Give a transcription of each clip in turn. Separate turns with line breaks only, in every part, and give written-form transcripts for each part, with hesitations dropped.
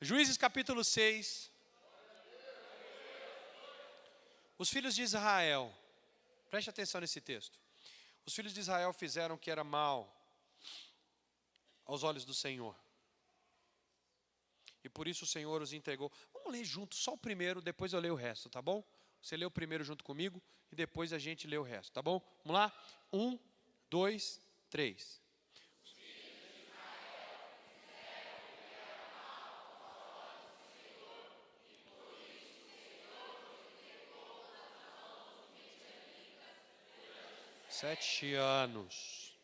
Juízes capítulo 6. Os filhos de Israel, preste atenção nesse texto. Os filhos de Israel fizeram o que era mal aos olhos do Senhor. E por isso o Senhor os entregou. Vamos ler junto, só o primeiro, depois eu leio o resto, tá bom? Você lê o primeiro junto comigo e depois a gente lê o resto, tá bom? Vamos lá? 1, 2, 3. 7 anos.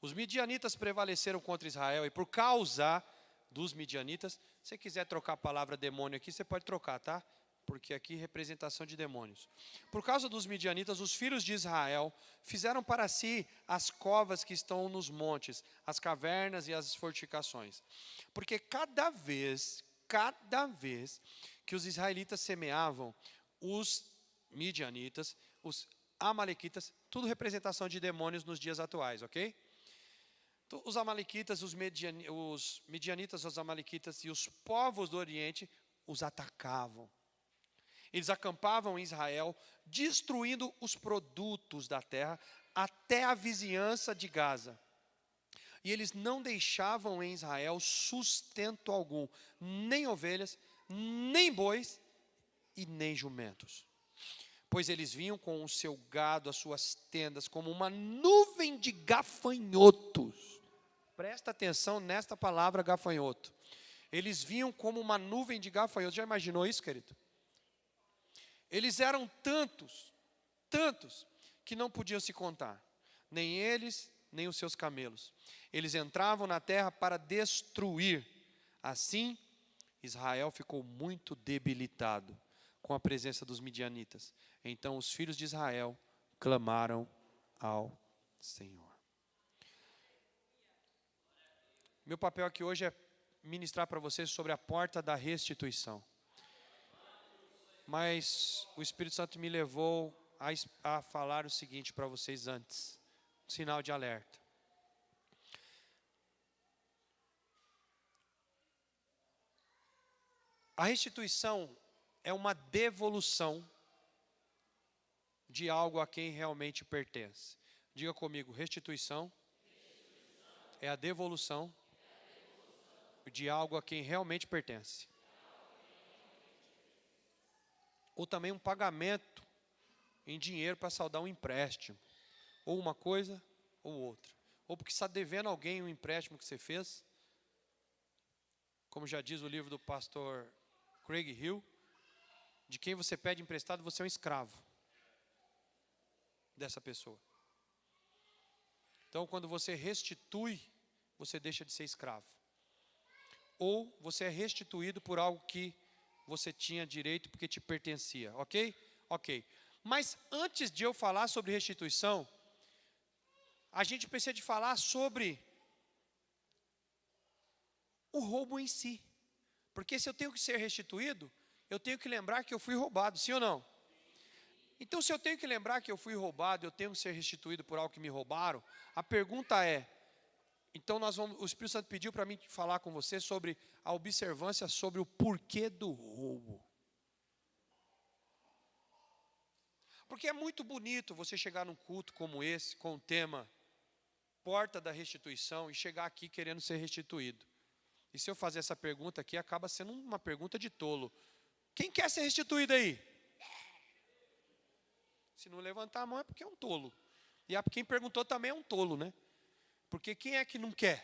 Os midianitas prevaleceram contra Israel e por causa dos midianitas, se você quiser trocar a palavra demônio aqui, você pode trocar, tá? Porque aqui é representação de demônios. Por causa dos midianitas, os filhos de Israel fizeram para si as covas que estão nos montes, as cavernas e as fortificações. Porque cada vez que os israelitas semeavam, os midianitas, os amalequitas, tudo representação de demônios nos dias atuais, ok? Então, os amalequitas, os midianitas, os amalequitas e os povos do Oriente os atacavam. Eles acampavam em Israel, destruindo os produtos da terra até a vizinhança de Gaza. E eles não deixavam em Israel sustento algum, nem ovelhas, nem bois e nem jumentos. Pois eles vinham com o seu gado, as suas tendas, como uma nuvem de gafanhotos. Presta atenção nesta palavra gafanhoto. Eles vinham como uma nuvem de gafanhotos. Já imaginou isso, querido? Eles eram tantos, que não podiam se contar. Nem eles, nem os seus camelos. Eles entravam na terra para destruir. Assim, Israel ficou muito debilitado com a presença dos midianitas. Então os filhos de Israel clamaram ao Senhor. Meu papel aqui hoje é ministrar para vocês sobre a porta da restituição. Mas o Espírito Santo me levou a falar o seguinte para vocês antes. Um sinal de alerta. A restituição é uma devolução de algo a quem realmente pertence. Diga comigo, restituição é a devolução de algo a quem realmente pertence. Ou também um pagamento em dinheiro para saldar um empréstimo. Ou uma coisa ou outra. Ou porque está devendo alguém um empréstimo que você fez. Como já diz o livro do pastor Craig Hill, de quem você pede emprestado, você é um escravo dessa pessoa. Então, quando você restitui, você deixa de ser escravo. Ou você é restituído por algo que você tinha direito porque te pertencia, ok? Ok. Mas antes de eu falar sobre restituição, a gente precisa de falar sobre o roubo em si. Porque se eu tenho que ser restituído, eu tenho que lembrar que eu fui roubado, sim ou não? Então, se eu tenho que lembrar que eu fui roubado, eu tenho que ser restituído por algo que me roubaram, a pergunta é, então o Espírito Santo pediu para mim falar com você sobre a observância sobre o porquê do roubo. Porque é muito bonito você chegar num culto como esse, com o tema Porta da Restituição, e chegar aqui querendo ser restituído. E se eu fazer essa pergunta aqui, acaba sendo uma pergunta de tolo. Quem quer ser restituído aí? Se não levantar a mão é porque é um tolo. E quem perguntou também é um tolo, né? Porque quem é que não quer?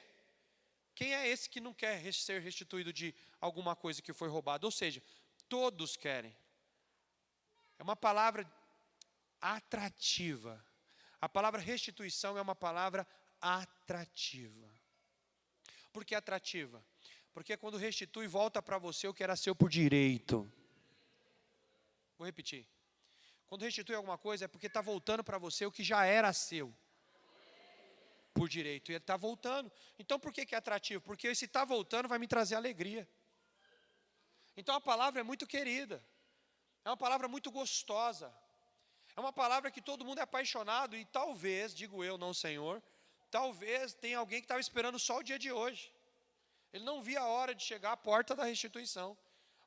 Quem é esse que não quer ser restituído de alguma coisa que foi roubada? Ou seja, todos querem. É uma palavra atrativa. A palavra restituição é uma palavra atrativa. Por que atrativa? Porque quando restitui, volta para você o que era seu por direito. Vou repetir. Quando restitui alguma coisa, é porque está voltando para você o que já era seu por direito. E ele está voltando. Então, por que é atrativo? Porque se está voltando, vai me trazer alegria. Então, a palavra é muito querida. É uma palavra muito gostosa. É uma palavra que todo mundo é apaixonado. E talvez, digo eu, não o Senhor, talvez tenha alguém que estava esperando só o dia de hoje. Ele não via a hora de chegar à porta da restituição.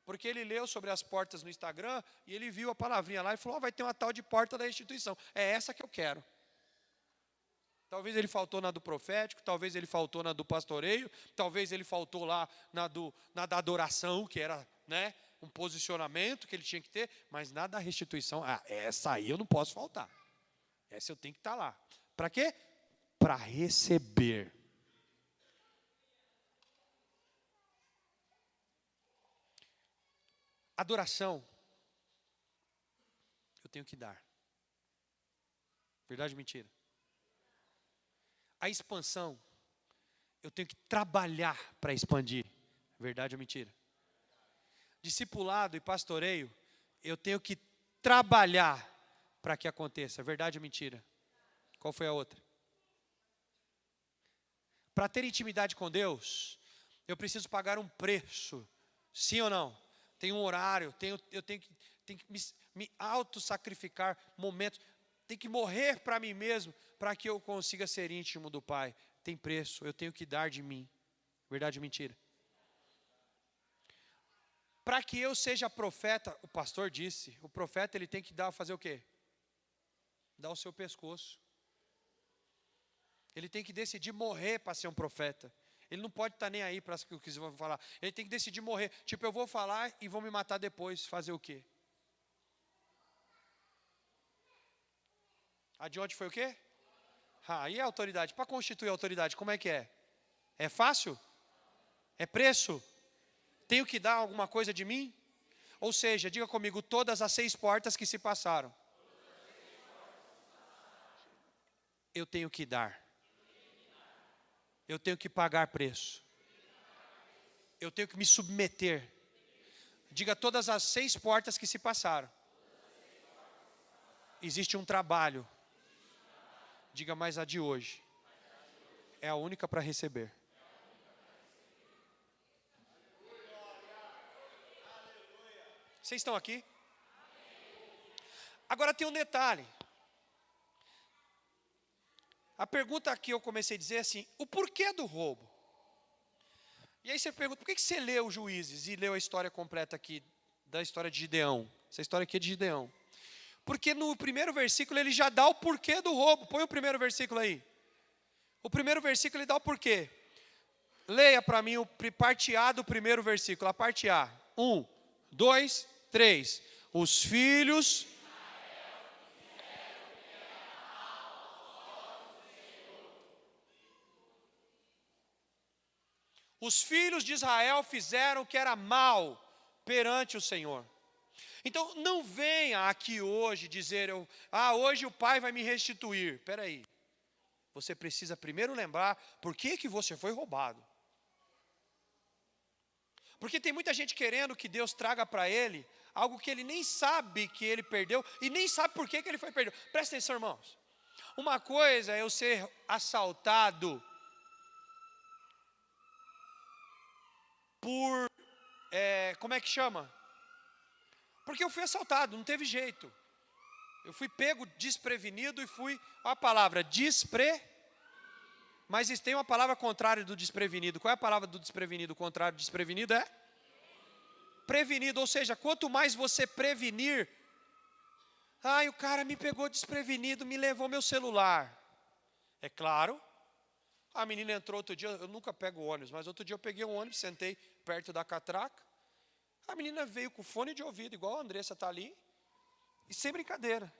Porque ele leu sobre as portas no Instagram e ele viu a palavrinha lá e falou, vai ter uma tal de porta da restituição. É essa que eu quero. Talvez ele faltou na do profético, talvez ele faltou na do pastoreio, talvez ele faltou lá na da adoração, que era, né, um posicionamento que ele tinha que ter, mas na da restituição, essa aí eu não posso faltar. Essa eu tenho que estar lá. Para quê? Para receber. Adoração, eu tenho que dar. Verdade ou mentira? A expansão, eu tenho que trabalhar para expandir. Verdade ou mentira? Discipulado e pastoreio, eu tenho que trabalhar para que aconteça. Verdade ou mentira? Qual foi a outra? Para ter intimidade com Deus, eu preciso pagar um preço. Sim ou não? Tem um horário, eu tenho que me auto-sacrificar momentos. Tem que morrer para mim mesmo, para que eu consiga ser íntimo do Pai. Tem preço, eu tenho que dar de mim. Verdade ou mentira? Para que eu seja profeta, o pastor disse, o profeta ele tem que fazer o quê? Dar o seu pescoço. Ele tem que decidir morrer para ser um profeta. Ele não pode estar nem aí para o que eles vão falar. Ele tem que decidir morrer. Tipo, eu vou falar e vão me matar depois. Fazer o quê? A de ontem foi o quê? E a autoridade? Para constituir a autoridade, como é que é? É fácil? É preço? Tenho que dar alguma coisa de mim? Ou seja, diga comigo, todas as 6 portas que se passaram. Eu tenho que dar. Eu tenho que pagar preço. Eu tenho que me submeter. Diga todas as 6 portas que se passaram. Existe um trabalho. Diga mais a de hoje. É a única para receber. Vocês estão aqui? Agora tem um detalhe. A pergunta que eu comecei a dizer é assim, o porquê do roubo? E aí você pergunta, por que você leu Juízes e leu a história completa aqui, da história de Gideão? Essa história aqui é de Gideão. Porque no primeiro versículo ele já dá o porquê do roubo. Põe o primeiro versículo aí. O primeiro versículo ele dá o porquê. Leia para mim parte A do primeiro versículo, a parte A. 1, 2, 3. Os filhos... Os filhos de Israel fizeram o que era mal perante o Senhor. Então, não venha aqui hoje dizer, hoje o Pai vai me restituir. Espera aí. Você precisa primeiro lembrar por que você foi roubado. Porque tem muita gente querendo que Deus traga para ele algo que ele nem sabe que ele perdeu e nem sabe por que ele foi perdido. Presta atenção, irmãos. Uma coisa é eu ser assaltado por, como é que chama? Porque eu fui assaltado, não teve jeito. Eu fui pego desprevenido e fui, a palavra mas tem uma palavra contrária do desprevenido. Qual é a palavra do desprevenido? O contrário do desprevenido é? Prevenido, ou seja, quanto mais você prevenir, o cara me pegou desprevenido, me levou meu celular. É claro, a menina entrou outro dia, eu nunca pego ônibus, mas outro dia eu peguei um ônibus, sentei perto da catraca, a menina veio com fone de ouvido, igual a Andressa está ali, e sem brincadeira,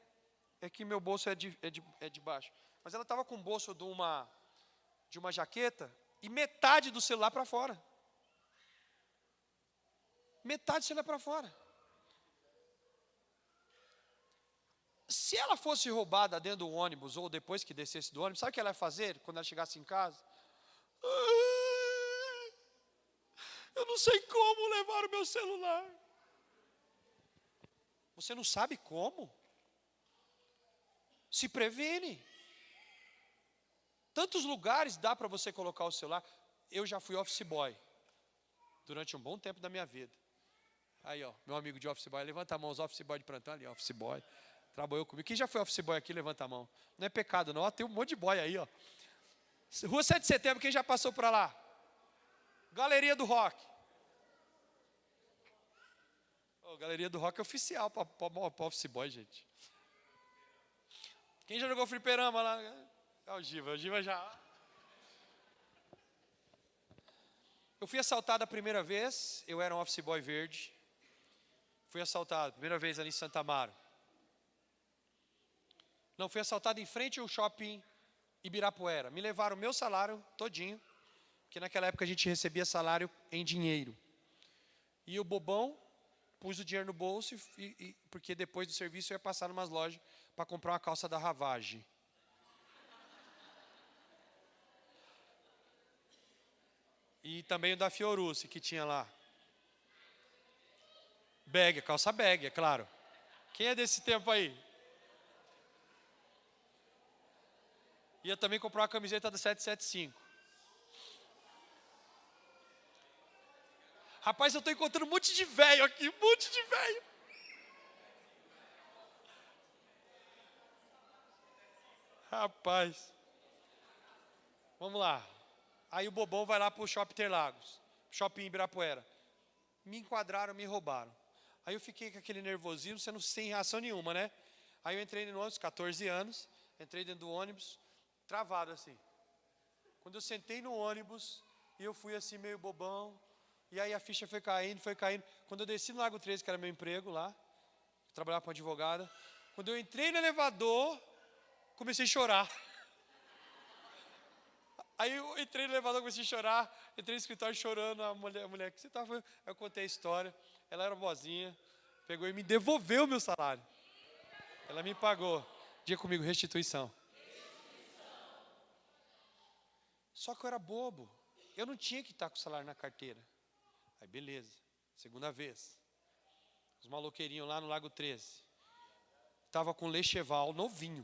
é que meu bolso é de baixo, mas ela estava com o bolso de uma jaqueta, e metade do celular para fora. Metade do celular para fora. Se ela fosse roubada dentro do ônibus, ou depois que descesse do ônibus, sabe o que ela ia fazer quando ela chegasse em casa? Eu não sei como levar o meu celular. Você não sabe como? Se previne. Tantos lugares dá para você colocar o celular. Eu já fui office boy durante um bom tempo da minha vida. Aí, meu amigo de office boy, levanta a mão, os office boy de plantão ali, office boy. Trabalhou comigo. Quem já foi office boy aqui, levanta a mão. Não é pecado não, tem um monte de boy aí, Rua 7 de Setembro, quem já passou por lá? Galeria do Rock. Oh, Galeria do Rock é oficial para office boy, gente. Quem já jogou fliperama lá? É o Giva já. Eu fui assaltado a primeira vez, eu era um office boy verde. Fui assaltado, primeira vez ali em Santa Amaro. Não, fui assaltado em frente ao shopping Ibirapuera. Me levaram o meu salário todinho, porque naquela época a gente recebia salário em dinheiro. E o bobão pus o dinheiro no bolso, porque depois do serviço eu ia passar em umas lojas para comprar uma calça da Ravage. E também o da Fiorucci, que tinha lá. Bag, calça bag, é claro. Quem é desse tempo aí? Ia também comprar uma camiseta da 775. Rapaz, eu estou encontrando um monte de velho aqui, um monte de velho. Rapaz. Vamos lá. Aí o bobão vai lá para o Shopping Interlagos, Shopping Ibirapuera. Me enquadraram, me roubaram. Aí eu fiquei com aquele nervosismo, sem reação nenhuma, né? Aí eu entrei no ônibus, 14 anos, entrei dentro do ônibus, travado assim. Quando eu sentei no ônibus, e eu fui assim meio bobão, e aí a ficha foi caindo. Quando eu desci no Lago 13, que era meu emprego lá, trabalhava com advogada, quando eu entrei no elevador, comecei a chorar. Aí eu entrei no elevador, comecei a chorar, entrei no escritório chorando, a mulher que você estava, eu contei a história, ela era boazinha, pegou e me devolveu o meu salário. Ela me pagou. Diga comigo, restituição. Só que eu era bobo, eu não tinha que estar com o salário na carteira. Aí beleza, segunda vez. Os maloqueirinhos lá no Lago 13. Estava com Lecheval novinho.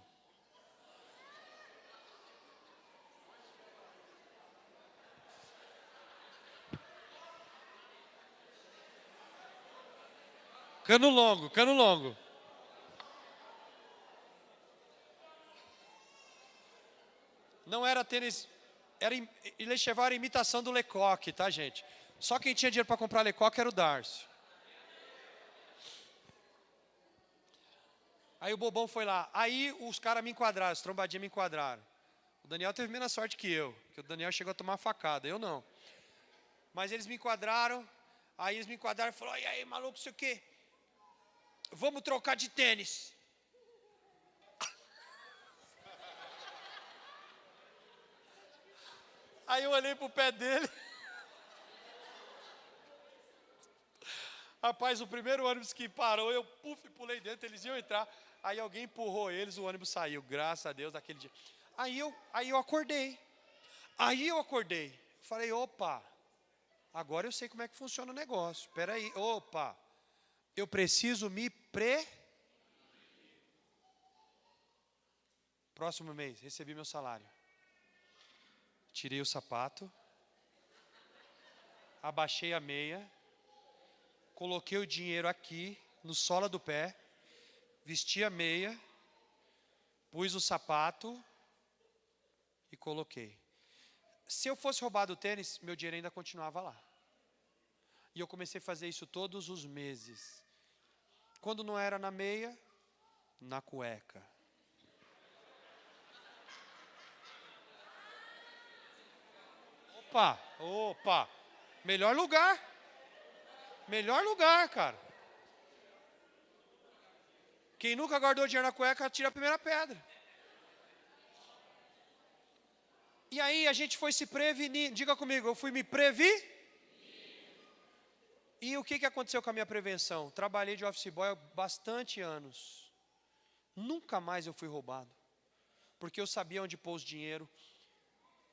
Cano longo. Não era tênis, Lecheval era imitação do Lecoq, tá, gente? Só quem tinha dinheiro para comprar Lecoq era o Darcio. Aí o bobão foi lá. Aí os caras me enquadraram, os trombadinhos me enquadraram. O Daniel teve menos sorte que eu, porque o Daniel chegou a tomar uma facada, eu não. Mas eles me enquadraram, e falaram, e aí, maluco, sei o quê? Vamos trocar de tênis. Aí eu olhei pro pé dele. Rapaz, o primeiro ônibus que parou, eu pulei dentro, eles iam entrar. Aí alguém empurrou eles, o ônibus saiu, graças a Deus, daquele dia. Aí eu acordei. Falei, opa, agora eu sei como é que funciona o negócio. Espera aí, opa, eu preciso me Próximo mês, recebi meu salário. Tirei o sapato, abaixei a meia, coloquei o dinheiro aqui, no sola do pé, vesti a meia, pus o sapato e coloquei. Se eu fosse roubado o tênis, meu dinheiro ainda continuava lá. E eu comecei a fazer isso todos os meses. Quando não era na meia, na cueca. Opa, melhor lugar, cara. Quem nunca guardou dinheiro na cueca, tira a primeira pedra. E aí a gente foi se prevenir, diga comigo, eu fui me prevenir. E o que aconteceu com a minha prevenção? Trabalhei de office boy há bastante anos. Nunca mais eu fui roubado. Porque eu sabia onde pôr os dinheiro.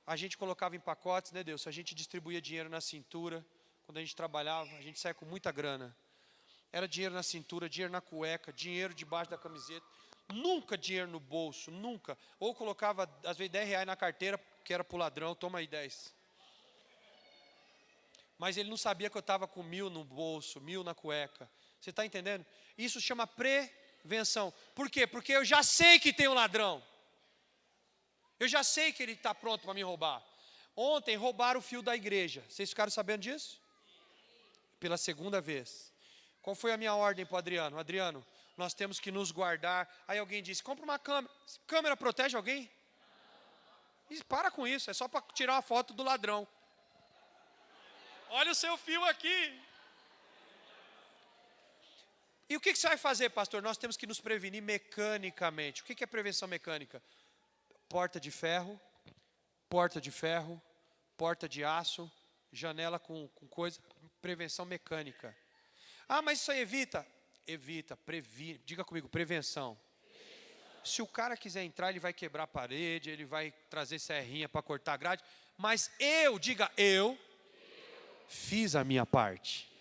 A gente colocava em pacotes, né, Deus? A gente distribuía dinheiro na cintura. Quando a gente trabalhava, a gente saía com muita grana. Era dinheiro na cintura, dinheiro na cueca, dinheiro debaixo da camiseta. Nunca dinheiro no bolso, nunca. Ou colocava, às vezes, R$10 na carteira, que era pro ladrão, toma aí 10. Mas ele não sabia que eu estava com 1.000 no bolso, 1.000 na cueca. Você está entendendo? Isso chama prevenção. Por quê? Porque eu já sei que tem um ladrão. Eu já sei que ele está pronto para me roubar. Ontem roubaram o fio da igreja. Vocês ficaram sabendo disso? Pela segunda vez. Qual foi a minha ordem para o Adriano? Adriano, nós temos que nos guardar. Aí alguém disse, compra uma câmera. Câmera protege alguém? E para com isso, é só para tirar uma foto do ladrão. Olha o seu fio aqui. E o que você vai fazer, pastor? Nós temos que nos prevenir mecanicamente. O que é prevenção mecânica? Porta de ferro, porta de aço, janela com coisa, prevenção mecânica. Ah, mas isso aí evita? Evita, previne. Diga comigo, prevenção. Se o cara quiser entrar, ele vai quebrar a parede, ele vai trazer serrinha para cortar a grade. Mas eu fiz a minha parte.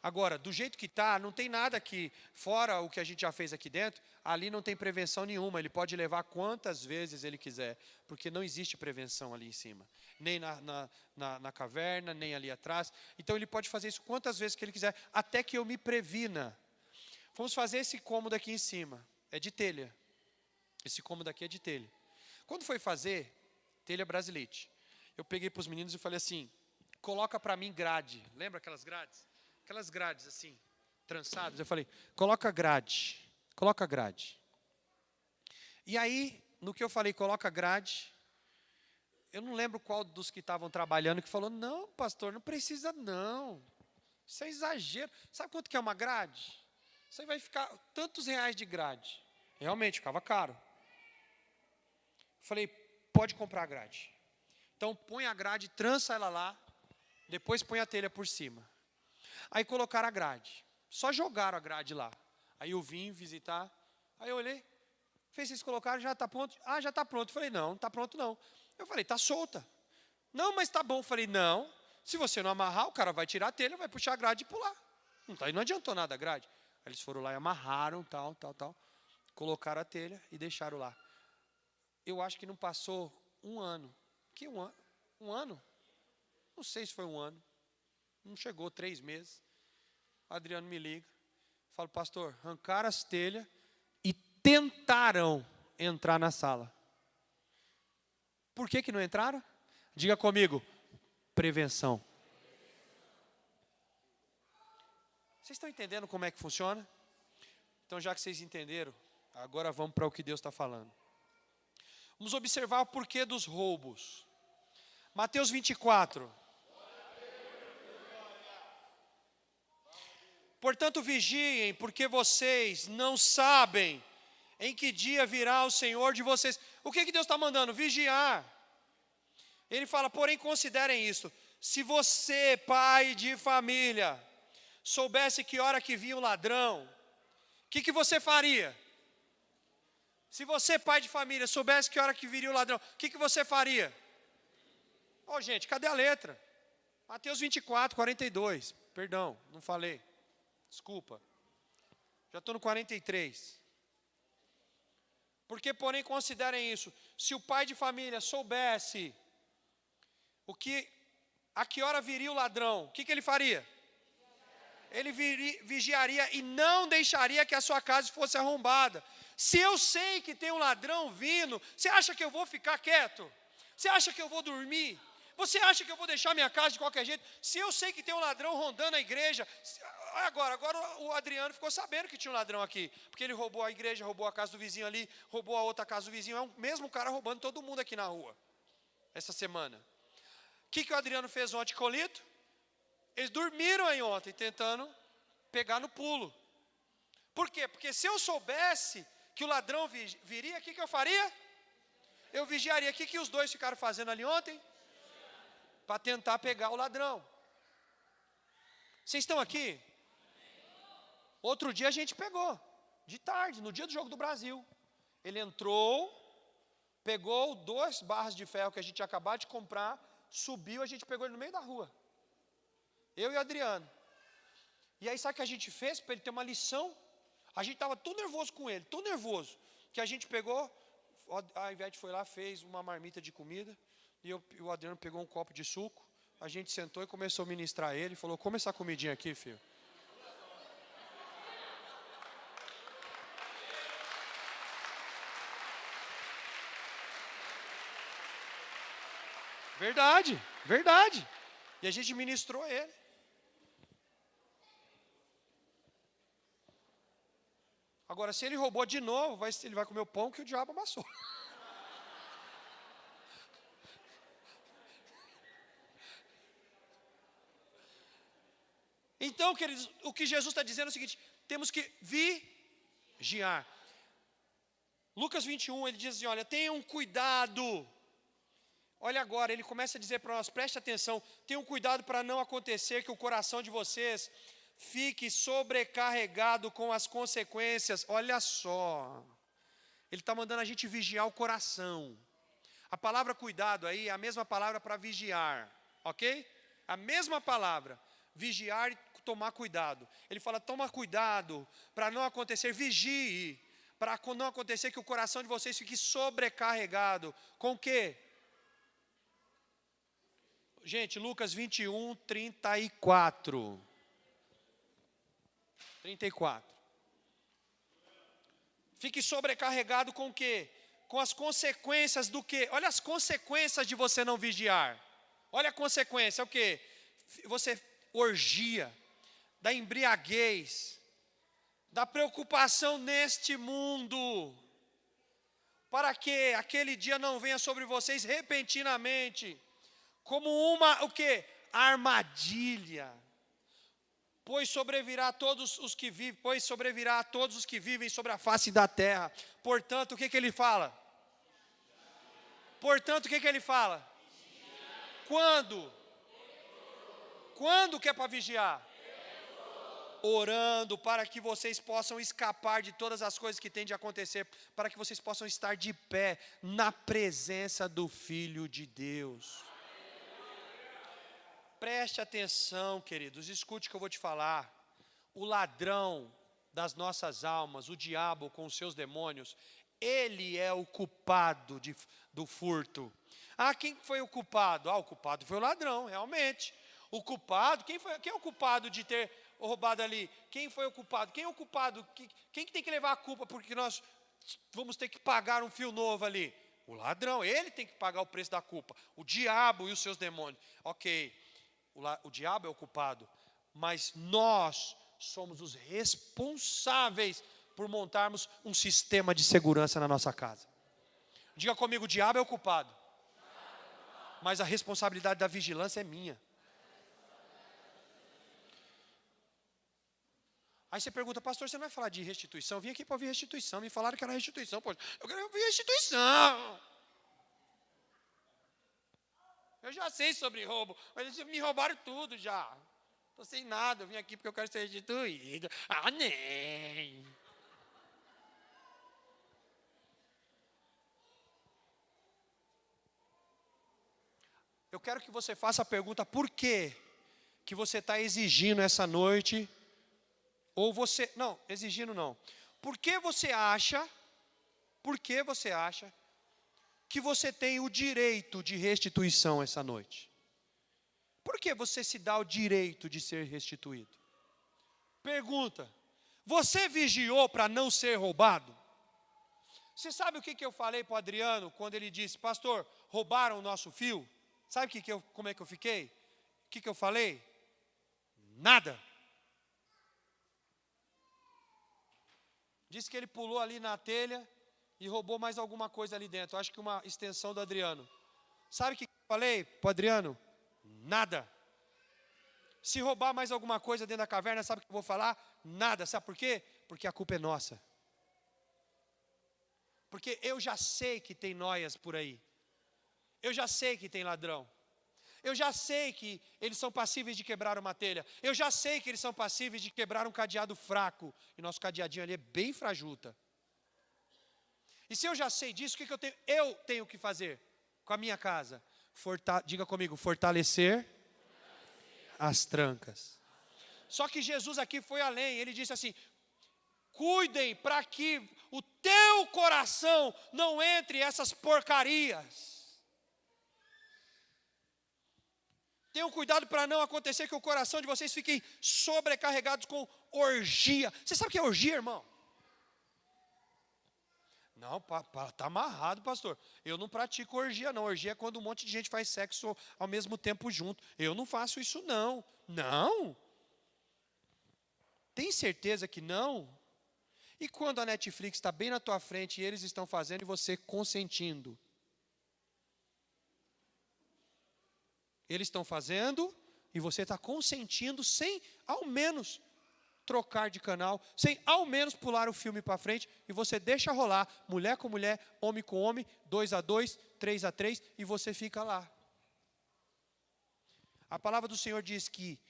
Agora, do jeito que está, não tem nada aqui, fora o que a gente já fez aqui dentro, ali não tem prevenção nenhuma, ele pode levar quantas vezes ele quiser, porque não existe prevenção ali em cima, nem na caverna, nem ali atrás, então ele pode fazer isso quantas vezes que ele quiser, até que eu me previna. Vamos fazer esse cômodo aqui em cima, é de telha, esse cômodo aqui é de telha. Quando foi fazer, telha brasilite, eu peguei para os meninos e falei assim, coloca para mim grade, lembra aquelas grades? Aquelas grades assim, trançadas, eu falei, coloca grade. E aí, no que eu falei, coloca grade, eu não lembro qual dos que estavam trabalhando que falou, não, pastor, não precisa não, isso é exagero. Sabe quanto que é uma grade? Isso aí vai ficar tantos reais de grade. Realmente, ficava caro. Falei, pode comprar a grade. Então, põe a grade, trança ela lá, depois põe a telha por cima. Aí colocaram a grade. Só jogaram a grade lá. Aí eu vim visitar. Aí eu olhei. Vocês colocaram, já está pronto? Ah, já está pronto. Eu falei, não está pronto não. Eu falei, está solta. Não, mas está bom. Eu falei, não. Se você não amarrar, o cara vai tirar a telha, vai puxar a grade e pular. Não adiantou nada a grade. Aí eles foram lá e amarraram, tal. Colocaram a telha e deixaram lá. Eu acho que não passou um ano. Que um ano? Um ano? Não sei se foi um ano. Não chegou 3 meses. O Adriano me liga. Fala, pastor, arrancaram as telhas e tentaram entrar na sala. Por que não entraram? Diga comigo, prevenção. Vocês estão entendendo como é que funciona? Então, já que vocês entenderam, agora vamos para o que Deus está falando. Vamos observar o porquê dos roubos. Mateus 24. Portanto, vigiem, porque vocês não sabem em que dia virá o Senhor de vocês. O que Deus está mandando? Vigiar. Ele fala, porém, considerem isto. Se você, pai de família, soubesse que hora que vinha o ladrão, o que você faria? Se você, pai de família, soubesse que hora que viria o ladrão, o que você faria? Gente, cadê a letra? Mateus 24, 42. Perdão, não falei. Desculpa, já estou no 43. Porque, porém, considerem isso. Se o pai de família soubesse a que hora viria o ladrão, o que ele faria? Ele vigiaria e não deixaria que a sua casa fosse arrombada. Se eu sei que tem um ladrão vindo, você acha que eu vou ficar quieto? Você acha que eu vou dormir? Você acha que eu vou deixar minha casa de qualquer jeito? Se eu sei que tem um ladrão rondando a igreja... Agora o Adriano ficou sabendo que tinha um ladrão aqui, porque ele roubou a igreja, roubou a casa do vizinho ali, roubou a outra casa do vizinho, é o mesmo cara roubando todo mundo aqui na rua, essa semana. O que o Adriano fez ontem com o Lito? Eles dormiram aí ontem, tentando pegar no pulo. Por quê? Porque se eu soubesse que o ladrão viria, o que eu faria? Eu vigiaria. O que os dois ficaram fazendo ali ontem? Para tentar pegar o ladrão. Vocês estão aqui? Outro dia a gente pegou, de tarde, no dia do Jogo do Brasil. Ele entrou, pegou 2 barras de ferro que a gente tinha acabado de comprar, subiu, a gente pegou ele no meio da rua. Eu e o Adriano. E aí sabe o que a gente fez? Para ele ter uma lição. A gente estava tão nervoso com ele, tão nervoso, que a gente pegou, a Ivete foi lá, fez uma marmita de comida, e o Adriano pegou um copo de suco, a gente sentou e começou a ministrar ele, falou, come essa comidinha aqui, filho. Verdade, verdade. E a gente ministrou ele. Agora, se ele roubou de novo, ele vai comer o pão que o diabo amassou. Então, queridos, o que Jesus está dizendo é o seguinte: temos que vigiar. Lucas 21, ele diz assim, olha, tenham cuidado. Olha agora, ele começa a dizer para nós, preste atenção, tenham cuidado para não acontecer que o coração de vocês fique sobrecarregado com as consequências. Olha só, ele está mandando a gente vigiar o coração. A palavra cuidado aí é a mesma palavra para vigiar, ok? A mesma palavra, vigiar e tomar cuidado. Ele fala, toma cuidado para não acontecer, vigie, para não acontecer que o coração de vocês fique sobrecarregado. Com o quê? Gente, Lucas 21, 34. 34. Fique sobrecarregado com o quê? Com as consequências do quê? Olha as consequências de você não vigiar. Olha a consequência, é o quê? Você orgia, da embriaguez, da preocupação neste mundo, para que aquele dia não venha sobre vocês repentinamente, como uma, o quê? Armadilha. Pois sobrevirá a todos os que vivem sobre a face da terra. Portanto, o que ele fala? Portanto, o que ele fala? Quando? Quando que é para vigiar? Orando para que vocês possam escapar de todas as coisas que têm de acontecer, para que vocês possam estar de pé na presença do Filho de Deus. Preste atenção, queridos, escute o que eu vou te falar. O ladrão das nossas almas, o diabo com os seus demônios, ele é o culpado do furto. Ah, quem foi o culpado? Ah, o culpado foi o ladrão, realmente. O culpado, quem é o culpado de ter roubado ali? Quem foi o culpado? Quem é o culpado? Quem que tem que levar a culpa porque nós vamos ter que pagar um fio novo ali? O ladrão, ele tem que pagar o preço da culpa. O diabo e os seus demônios. Ok, o diabo é o culpado, mas nós somos os responsáveis por montarmos um sistema de segurança na nossa casa. Diga comigo, o diabo é o culpado, mas a responsabilidade da vigilância é minha. Aí você pergunta, pastor, você não vai falar de restituição? Eu vim aqui para ouvir restituição, me falaram que era restituição. Pô, eu quero ouvir restituição. Eu já sei sobre roubo, mas eles me roubaram tudo já. Estou sem nada, eu vim aqui porque eu quero ser restituído. Ah, nem. Eu quero que você faça a pergunta, por que que você está exigindo essa noite? Ou você, não, exigindo não. Por que você acha que você tem o direito de restituição essa noite? Por que você se dá o direito de ser restituído? Pergunta, você vigiou para não ser roubado? Você sabe o que eu falei para o Adriano quando ele disse, pastor, roubaram o nosso fio? Sabe como é que eu fiquei? O que eu falei? Nada. Disse que ele pulou ali na telha e roubou mais alguma coisa ali dentro. Acho que uma extensão do Adriano. Sabe o que eu falei para o Adriano? Nada. Se roubar mais alguma coisa dentro da caverna, sabe o que eu vou falar? Nada. Sabe por quê? Porque a culpa é nossa. Porque eu já sei que tem noias por aí. Eu já sei que tem ladrão. Eu já sei que eles são passíveis de quebrar uma telha. Eu já sei que eles são passíveis de quebrar um cadeado fraco. E nosso cadeadinho ali é bem frajuta. E se eu já sei disso, o que eu tenho? Eu tenho que fazer com a minha casa? Diga comigo, fortalecer as trancas. Só que Jesus aqui foi além. Ele disse assim, cuidem para que o teu coração não entre essas porcarias. Tenham cuidado para não acontecer que o coração de vocês fique sobrecarregados com orgia. Você sabe o que é orgia, irmão? Não, tá amarrado, pastor. Eu não pratico orgia, não. Orgia é quando um monte de gente faz sexo ao mesmo tempo junto. Eu não faço isso, não. Não? Tem certeza que não? E quando a Netflix está bem na tua frente e eles estão fazendo e você consentindo? Eles estão fazendo e você está consentindo sem, ao menos, trocar de canal, sem ao menos pular o filme para frente, e você deixa rolar, mulher com mulher, homem com homem, 2-2, 3-3, e você fica lá. A palavra do Senhor diz que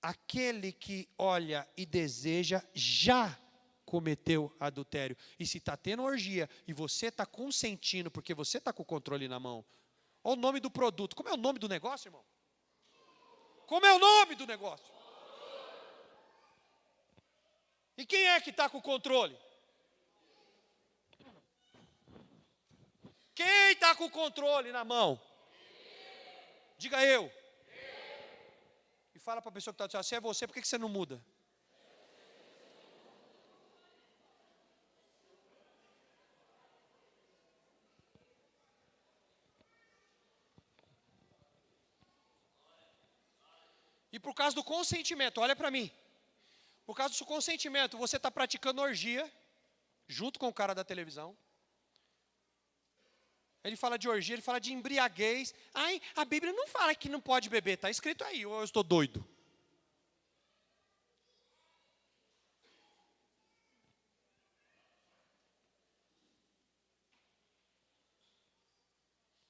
aquele que olha e deseja já cometeu adultério. E se está tendo orgia e você está consentindo, porque você está com o controle na mão, olha o nome do produto. Como é o nome do negócio, irmão? Como é o nome do negócio? E quem é que está com o controle? Quem está com o controle na mão? Diga eu. E fala para a pessoa que está dizendo, se é você, por que você não muda? E por causa do consentimento, olha para mim. Por causa do seu consentimento, você está praticando orgia, junto com o cara da televisão. Ele fala de orgia, ele fala de embriaguez. Ai, a Bíblia não fala que não pode beber, está escrito aí, ou eu estou doido.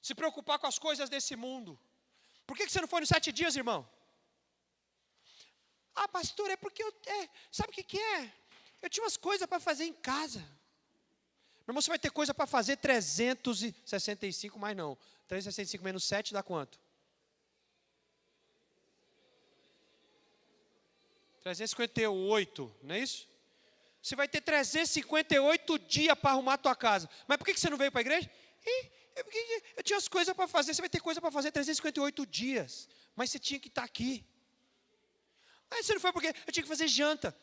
Se preocupar com as coisas desse mundo. Por que você não foi nos 7 dias, irmão? Ah, pastor, é porque sabe o que é? Eu tinha umas coisas para fazer em casa. Meu irmão, você vai ter coisa para fazer 365, mais não. 365 menos 7 dá quanto? 358, não é isso? Você vai ter 358 dias para arrumar a tua casa. Mas por que você não veio para a igreja? Eu tinha as coisas para fazer. Você vai ter coisa para fazer 358 dias. Mas você tinha que estar aqui. Aí você não foi porque eu tinha que fazer janta.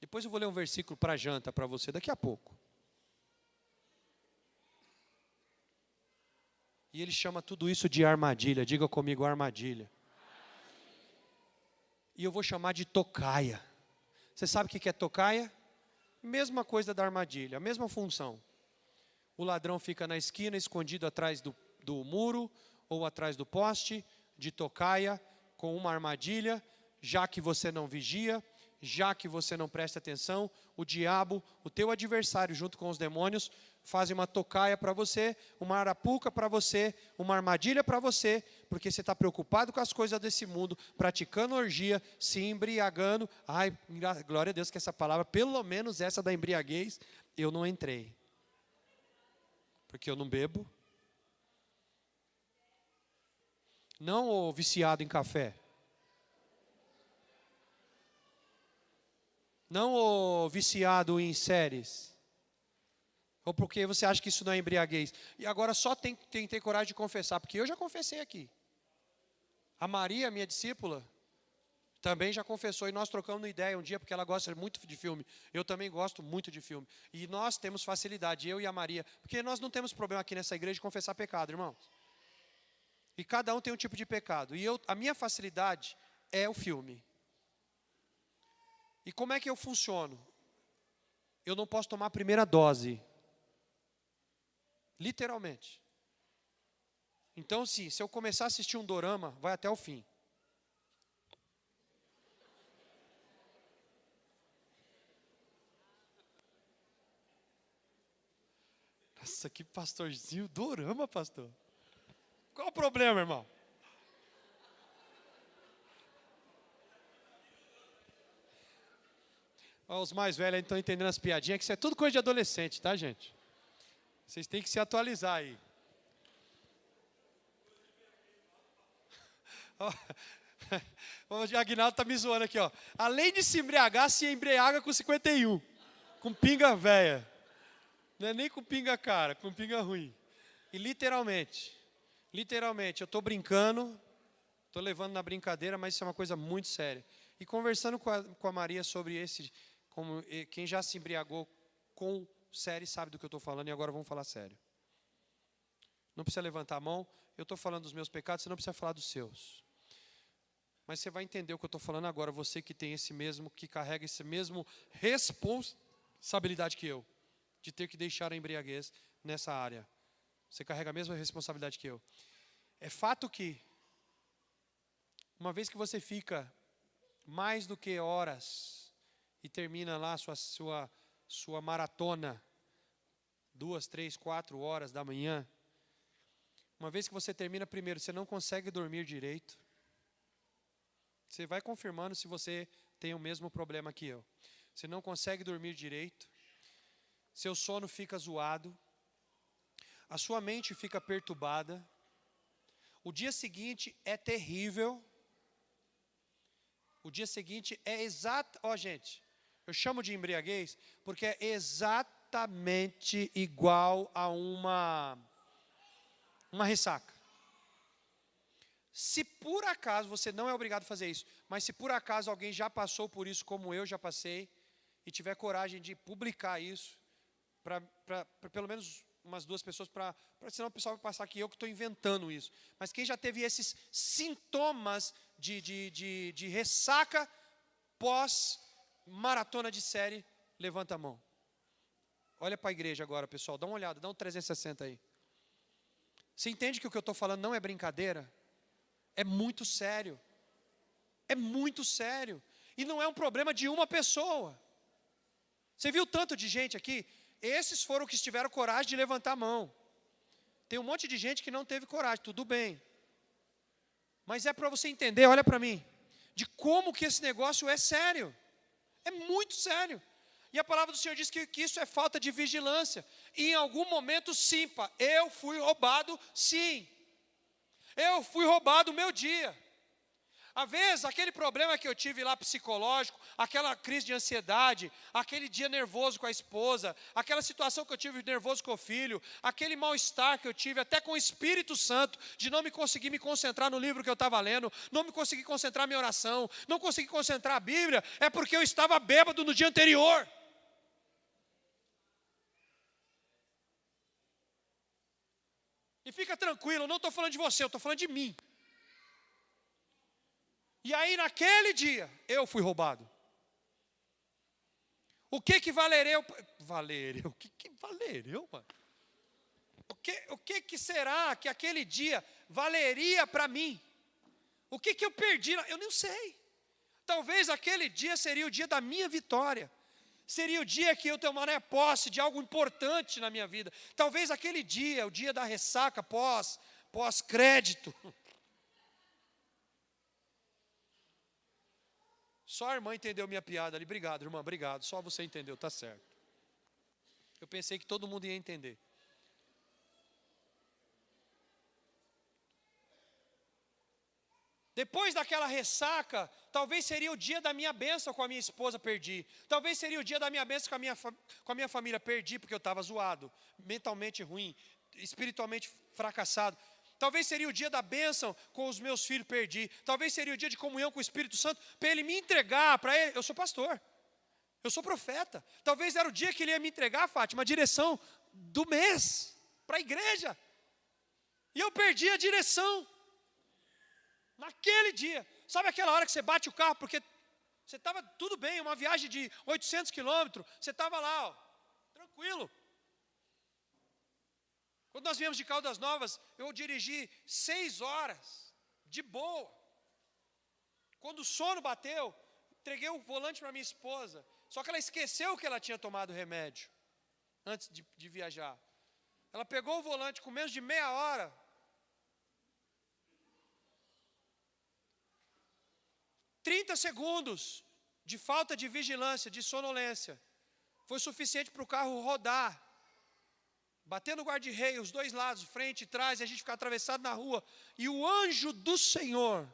Depois eu vou ler um versículo para janta para você daqui a pouco. E ele chama tudo isso de armadilha. Diga comigo, armadilha. E eu vou chamar de tocaia. Você sabe o que é tocaia? Mesma coisa da armadilha, a mesma função. O ladrão fica na esquina, escondido atrás do muro ou atrás do poste, de tocaia, com uma armadilha, já que você não vigia, já que você não presta atenção, o diabo, o teu adversário, junto com os demônios, fazem uma tocaia para você, uma arapuca para você, uma armadilha para você, porque você está preocupado com as coisas desse mundo, praticando orgia, se embriagando. Ai, glória a Deus que essa palavra, pelo menos essa da embriaguez, eu não entrei. Porque eu não bebo. Não o viciado em café. Não o viciado em séries. Ou porque você acha que isso não é embriaguez. E agora só tem que ter coragem de confessar, porque eu já confessei aqui. A Maria, minha discípula, também já confessou, e nós trocamos uma ideia um dia, porque ela gosta muito de filme. Eu também gosto muito de filme. E nós temos facilidade, eu e a Maria, porque nós não temos problema aqui nessa igreja de confessar pecado, irmãos. E cada um tem um tipo de pecado. E a minha facilidade é o filme. E como é que eu funciono? Eu não posso tomar a primeira dose. Literalmente. Então, se eu começar a assistir um dorama, vai até o fim. Nossa, que pastorzinho, dorama, pastor. Qual o problema, irmão? Os mais velhos estão entendendo as piadinhas, que isso é tudo coisa de adolescente, tá, gente? Vocês têm que se atualizar aí. O Aguinaldo está me zoando aqui, ó. Além de se embriagar, se embriaga com 51. Com pinga velha. Não é nem com pinga cara, com pinga ruim. E literalmente, eu estou brincando, estou levando na brincadeira, mas isso é uma coisa muito séria. E conversando com a Maria sobre quem já se embriagou com série sabe do que eu estou falando, e agora vamos falar sério. Não precisa levantar a mão, eu estou falando dos meus pecados, você não precisa falar dos seus. Mas você vai entender o que eu estou falando agora, você que tem que carrega esse mesmo responsabilidade que eu, de ter que deixar a embriaguez nessa área. Você carrega a mesma responsabilidade que eu. É fato que, uma vez que você fica mais do que horas e termina lá sua maratona, 2, 3, 4 horas da manhã, uma vez que você termina primeiro, você não consegue dormir direito. Você vai confirmando se você tem o mesmo problema que eu. Você não consegue dormir direito, seu sono fica zoado, a sua mente fica perturbada, o dia seguinte é terrível, o dia seguinte é exato, gente, eu chamo de embriaguez porque é exatamente igual a uma ressaca. Se por acaso, você não é obrigado a fazer isso, mas se por acaso alguém já passou por isso como eu já passei, e tiver coragem de publicar isso, para pelo menos umas 2 pessoas, senão o pessoal vai passar que eu que estou inventando isso. Mas quem já teve esses sintomas de ressaca pós-maratona de série, levanta a mão. Olha para a igreja agora, pessoal, dá uma olhada, dá um 360 aí. Você entende que o que eu estou falando não é brincadeira? É muito sério. É muito sério. E não é um problema de uma pessoa. Você viu tanto de gente aqui? Esses foram que tiveram coragem de levantar a mão. Tem um monte de gente que não teve coragem, tudo bem. Mas é para você entender, olha para mim, de como que esse negócio é sério. É muito sério. E a palavra do Senhor diz que isso é falta de vigilância. E em algum momento, sim, eu fui roubado, sim. Eu fui roubado o meu dia. Às vezes, aquele problema que eu tive lá psicológico, aquela crise de ansiedade, aquele dia nervoso com a esposa, aquela situação que eu tive nervoso com o filho, aquele mal-estar que eu tive até com o Espírito Santo, de não me conseguir me concentrar no livro que eu estava lendo, não me conseguir concentrar na minha oração, não conseguir concentrar a Bíblia, é porque eu estava bêbado no dia anterior. E fica tranquilo, eu não estou falando de você, eu estou falando de mim. E aí naquele dia, eu fui roubado. O que valereu? O que valereu, mano? O que será que aquele dia valeria para mim? O que eu perdi? Eu não sei. Talvez aquele dia seria o dia da minha vitória. Seria o dia que eu tomaria posse de algo importante na minha vida. Talvez aquele dia, o dia da ressaca pós-crédito. Só a irmã entendeu minha piada ali. Obrigado, irmã, obrigado. Só você entendeu, tá certo. Eu pensei que todo mundo ia entender. Depois daquela ressaca, talvez seria o dia da minha bênção com a minha esposa, perdi. Talvez seria o dia da minha bênção com a minha família, perdi, porque eu estava zoado, mentalmente ruim, espiritualmente fracassado. Talvez seria o dia da bênção com os meus filhos, perdi. Talvez seria o dia de comunhão com o Espírito Santo, para Ele me entregar, para Ele, eu sou pastor, eu sou profeta. Talvez era o dia que Ele ia me entregar, Fátima, a direção do mês, para a igreja. E eu perdi a direção. Naquele dia, sabe aquela hora que você bate o carro, porque você estava tudo bem, uma viagem de 800 quilômetros, você estava lá, tranquilo. Quando nós viemos de Caldas Novas, eu dirigi 6 horas, de boa. Quando o sono bateu, entreguei o volante para minha esposa, só que ela esqueceu que ela tinha tomado remédio, antes de viajar. Ela pegou o volante com menos de meia hora, 30 segundos de falta de vigilância, de sonolência, foi suficiente para o carro rodar, bater no guarda-reio, os 2 lados, frente e trás, e a gente ficar atravessado na rua, e o anjo do Senhor,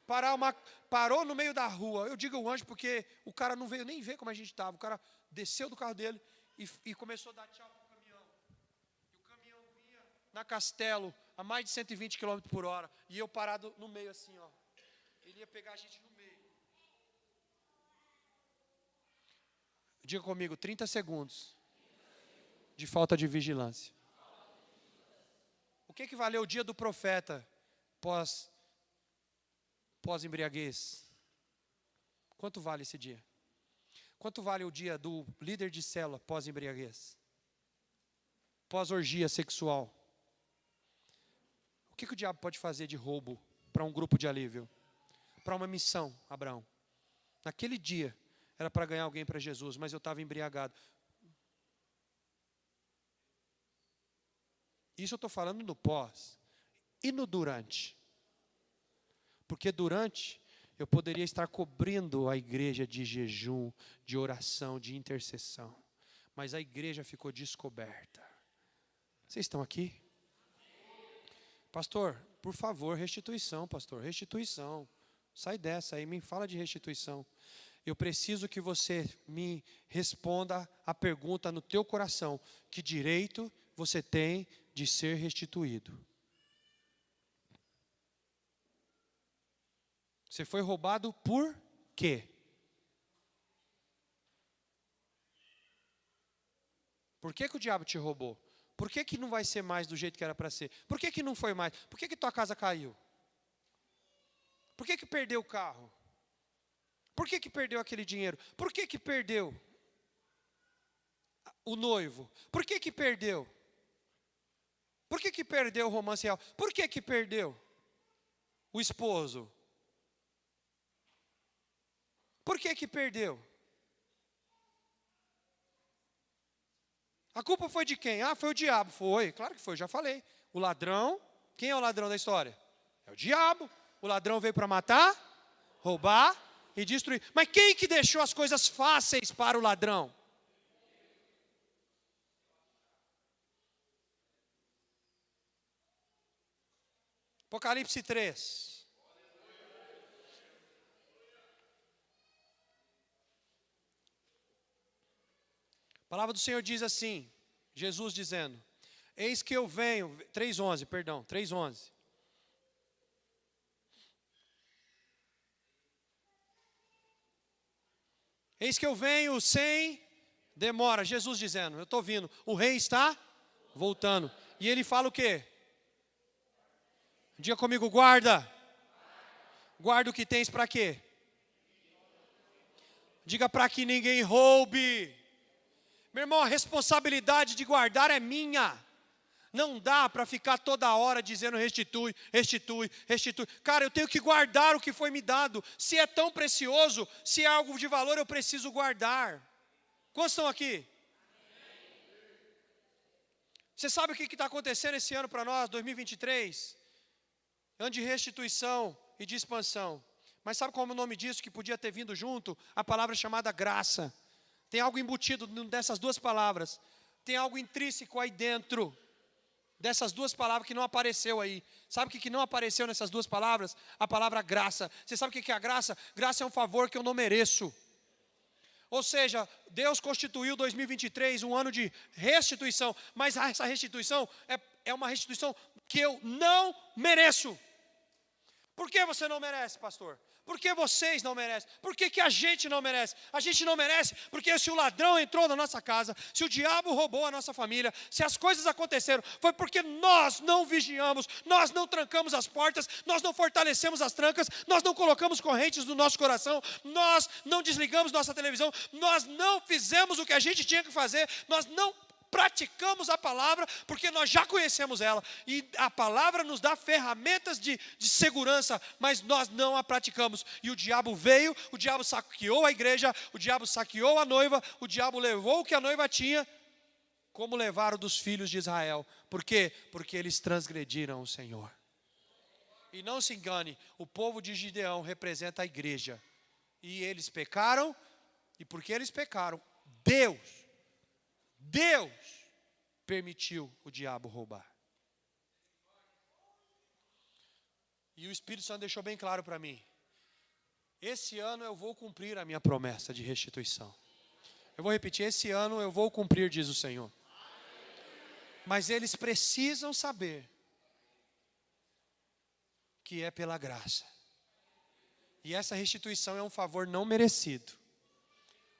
parou no meio da rua. Eu digo o anjo porque o cara não veio nem ver como a gente estava, o cara desceu do carro dele e começou a dar tchau para o caminhão, e o caminhão vinha na Castelo, a mais de 120 km por hora, e eu parado no meio assim, ó. Ele ia pegar a gente no meio. Diga comigo, 30 segundos de falta de vigilância. O que valeu o dia do profeta pós-embriaguez? Quanto vale esse dia? Quanto vale o dia do líder de célula pós-embriaguez? Pós-orgia sexual? O que o diabo pode fazer de roubo para um grupo de alívio? Para uma missão, Abraão. Naquele dia, era para ganhar alguém para Jesus, mas eu estava embriagado. Isso eu estou falando no pós. E no durante? Porque durante, eu poderia estar cobrindo a igreja de jejum, de oração, de intercessão. Mas a igreja ficou descoberta. Vocês estão aqui? Pastor, por favor, restituição, pastor, restituição. Sai dessa aí, me fala de restituição. Eu preciso que você me responda a pergunta no teu coração. Que direito você tem de ser restituído? Você foi roubado por quê? Por que o diabo te roubou? Por que não vai ser mais do jeito que era para ser? Por que não foi mais? Por que tua casa caiu? Por que perdeu o carro? Por que perdeu aquele dinheiro? Por que perdeu o noivo? Por que perdeu? Por que perdeu o romance real? Por que perdeu o esposo? Por que perdeu? A culpa foi de quem? Ah, foi o diabo. Foi, claro que foi, já falei. O ladrão, quem é o ladrão da história? É o diabo. O ladrão veio para matar, roubar e destruir. Mas quem que deixou as coisas fáceis para o ladrão? Apocalipse 3. A palavra do Senhor diz assim, Jesus dizendo, eis que eu venho, 3:11, perdão, 3:11. Eis que eu venho sem demora, Jesus dizendo, eu estou vindo, o rei está voltando. E ele fala o quê? Diga comigo, guarda. Guarda o que tens para quê? Diga para que ninguém roube. Meu irmão, a responsabilidade de guardar é minha. Não dá para ficar toda hora dizendo restitui, restitui, restitui. Cara, eu tenho que guardar o que foi me dado. Se é tão precioso, se é algo de valor, eu preciso guardar. Quantos estão aqui? Você sabe o que está acontecendo esse ano para nós, 2023? Ano de restituição e de expansão. Mas sabe qual é o nome disso que podia ter vindo junto? A palavra chamada graça. Tem algo embutido dessas duas palavras. Tem algo intrínseco aí dentro dessas duas palavras que não apareceu aí. Sabe o que não apareceu nessas duas palavras? A palavra graça. Você sabe o que é a graça? Graça é um favor que eu não mereço. Ou seja, Deus constituiu 2023 um ano de restituição. Mas essa restituição é uma restituição que eu não mereço. Por que você não merece, pastor? Por que vocês não merecem? Por que a gente não merece? A gente não merece porque se o ladrão entrou na nossa casa, se o diabo roubou a nossa família, se as coisas aconteceram, foi porque nós não vigiamos, nós não trancamos as portas, nós não fortalecemos as trancas, nós não colocamos correntes no nosso coração, nós não desligamos nossa televisão, nós não fizemos o que a gente tinha que fazer, nós não praticamos a palavra, porque nós já conhecemos ela, e a palavra nos dá ferramentas de segurança, mas nós não a praticamos, e o diabo veio, o diabo saqueou a igreja, o diabo saqueou a noiva, o diabo levou o que a noiva tinha, como levaram dos filhos de Israel. Por quê? Porque eles transgrediram o Senhor. E não se engane, o povo de Gideão representa a igreja, e eles pecaram, e porque eles pecaram, Deus permitiu o diabo roubar. E o Espírito Santo deixou bem claro para mim. Esse ano eu vou cumprir a minha promessa de restituição. Eu vou repetir, esse ano eu vou cumprir, diz o Senhor. Mas eles precisam saber que é pela graça. E essa restituição é um favor não merecido,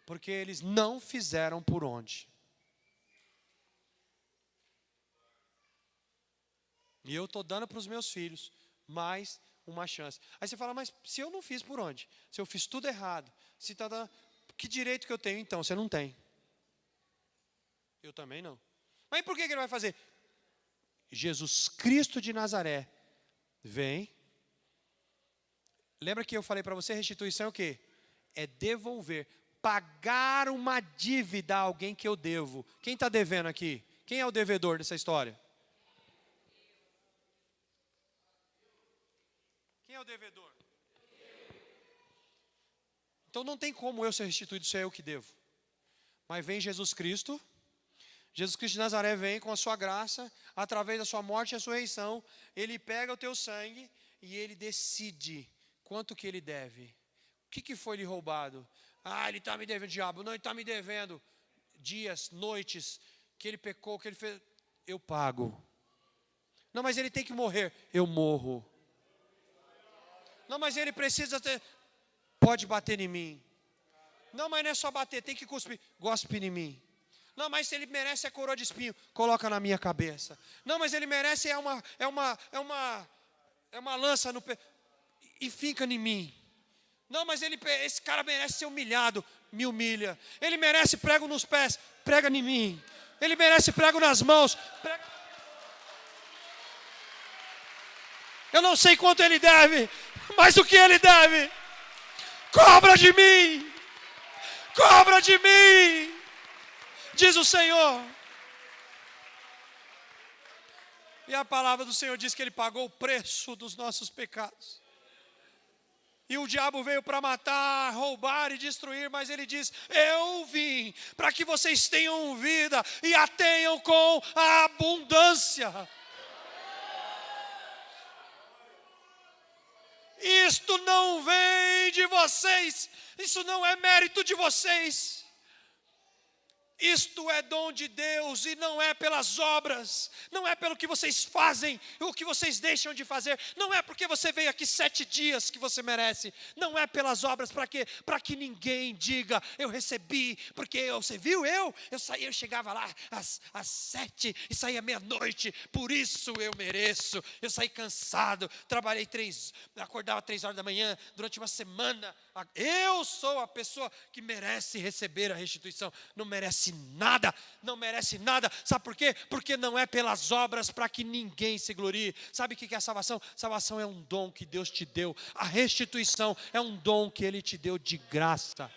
porque eles não fizeram por onde. E eu estou dando para os meus filhos mais uma chance. Aí você fala, mas se eu não fiz por onde? Se eu fiz tudo errado, se tá dando, que direito que eu tenho então? Você não tem. Eu também não. Mas por que ele vai fazer? Jesus Cristo de Nazaré vem. Lembra que eu falei para você, restituição é o quê? É devolver, pagar uma dívida a alguém que eu devo. Quem está devendo aqui? Quem é o devedor dessa história? Quem é o devedor? Então não tem como eu ser restituído se é eu que devo. Mas vem Jesus Cristo de Nazaré vem com a sua graça, através da sua morte e ressurreição, ele pega o teu sangue e ele decide quanto que ele deve. O que foi lhe roubado? Ele está me devendo, diabo. Não, ele está me devendo dias, noites, que ele pecou, que ele fez. Eu pago. Não, mas ele tem que morrer. Eu morro. Não, mas ele precisa ter. Pode bater em mim. Não, mas não é só bater, tem que cuspir. Gospe em mim. Não, mas se ele merece a coroa de espinho, coloca na minha cabeça. Não, mas ele merece uma lança no pé e fica em mim. Não, mas esse cara merece ser humilhado, me humilha. Ele merece prego nos pés, prega em mim. Ele merece prego nas mãos, prega. Eu não sei quanto ele deve, mas o que ele deve, cobra de mim, cobra de mim. Diz o Senhor. E a palavra do Senhor diz que Ele pagou o preço dos nossos pecados. E o diabo veio para matar, roubar e destruir, mas Ele diz, eu vim para que vocês tenham vida e a tenham com a abundância. Isto não vem de vocês, isso não é mérito de vocês. Isto é dom de Deus e não é pelas obras, não é pelo que vocês fazem, o que vocês deixam de fazer, não é porque você veio aqui 7 dias que você merece, não é pelas obras, para quê? Para que ninguém diga, eu recebi, porque você viu eu chegava lá às 7 e saía meia-noite, por isso eu mereço, eu saí cansado, trabalhei acordava 3 horas da manhã, durante uma semana, eu sou a pessoa que merece receber a restituição, não merece nada, não merece nada, sabe por quê? Porque não é pelas obras para que ninguém se glorie. Sabe o que é a salvação? Salvação é um dom que Deus te deu, a restituição é um dom que Ele te deu de graça.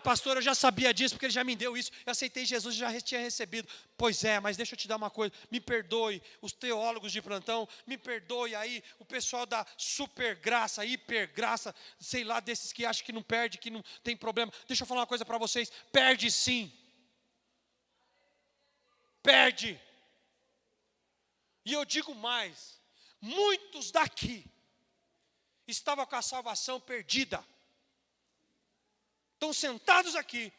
Pastor, eu já sabia disso, porque Ele já me deu isso, eu aceitei Jesus, já tinha recebido. Pois é, mas deixa eu te dar uma coisa, me perdoe, os teólogos de plantão, me perdoe aí, o pessoal da super graça, hiper graça, sei lá, desses que acham que não perde, que não tem problema. Deixa eu falar uma coisa para vocês, perde sim. Perde. E eu digo mais, muitos daqui estavam com a salvação perdida. Estão sentados aqui,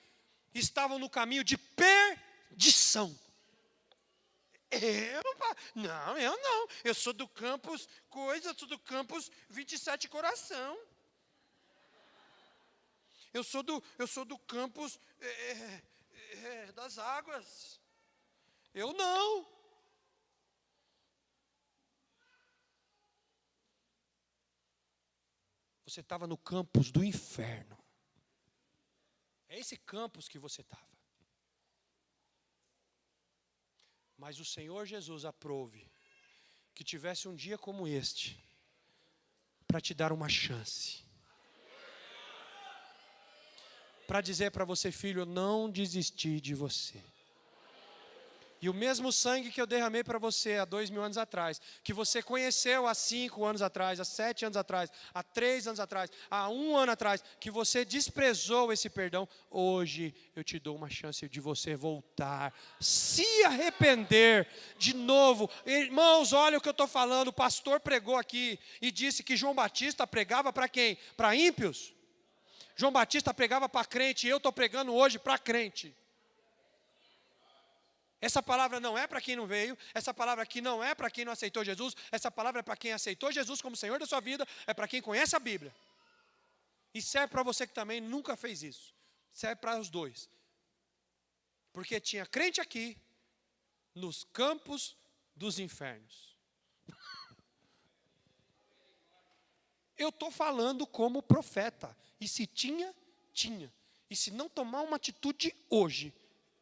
estavam no caminho de perdição. Eu não, eu sou do campus, eu sou do campus 27 Coração. Eu sou do campus das águas. Eu não. Você estava no campus do inferno. É esse campus que você estava. Mas o Senhor Jesus aprove que tivesse um dia como este para te dar uma chance. Para dizer para você, filho, eu não desisti de você. E o mesmo sangue que eu derramei para você há 2000 anos atrás, que você conheceu há 5 anos atrás, há 7 anos atrás, há 3 anos atrás, há 1 ano atrás, que você desprezou esse perdão, hoje eu te dou uma chance de você voltar, se arrepender de novo. Irmãos, olha o que eu estou falando, o pastor pregou aqui e disse que João Batista pregava para quem? Para ímpios? João Batista pregava para crente e eu estou pregando hoje para crente. Essa palavra não é para quem não veio, essa palavra aqui não é para quem não aceitou Jesus, essa palavra é para quem aceitou Jesus como Senhor da sua vida, é para quem conhece a Bíblia. E serve para você que também nunca fez isso. Serve para os dois. Porque tinha crente aqui, nos campos dos infernos. Eu estou falando como profeta. E se tinha, tinha. E se não tomar uma atitude hoje,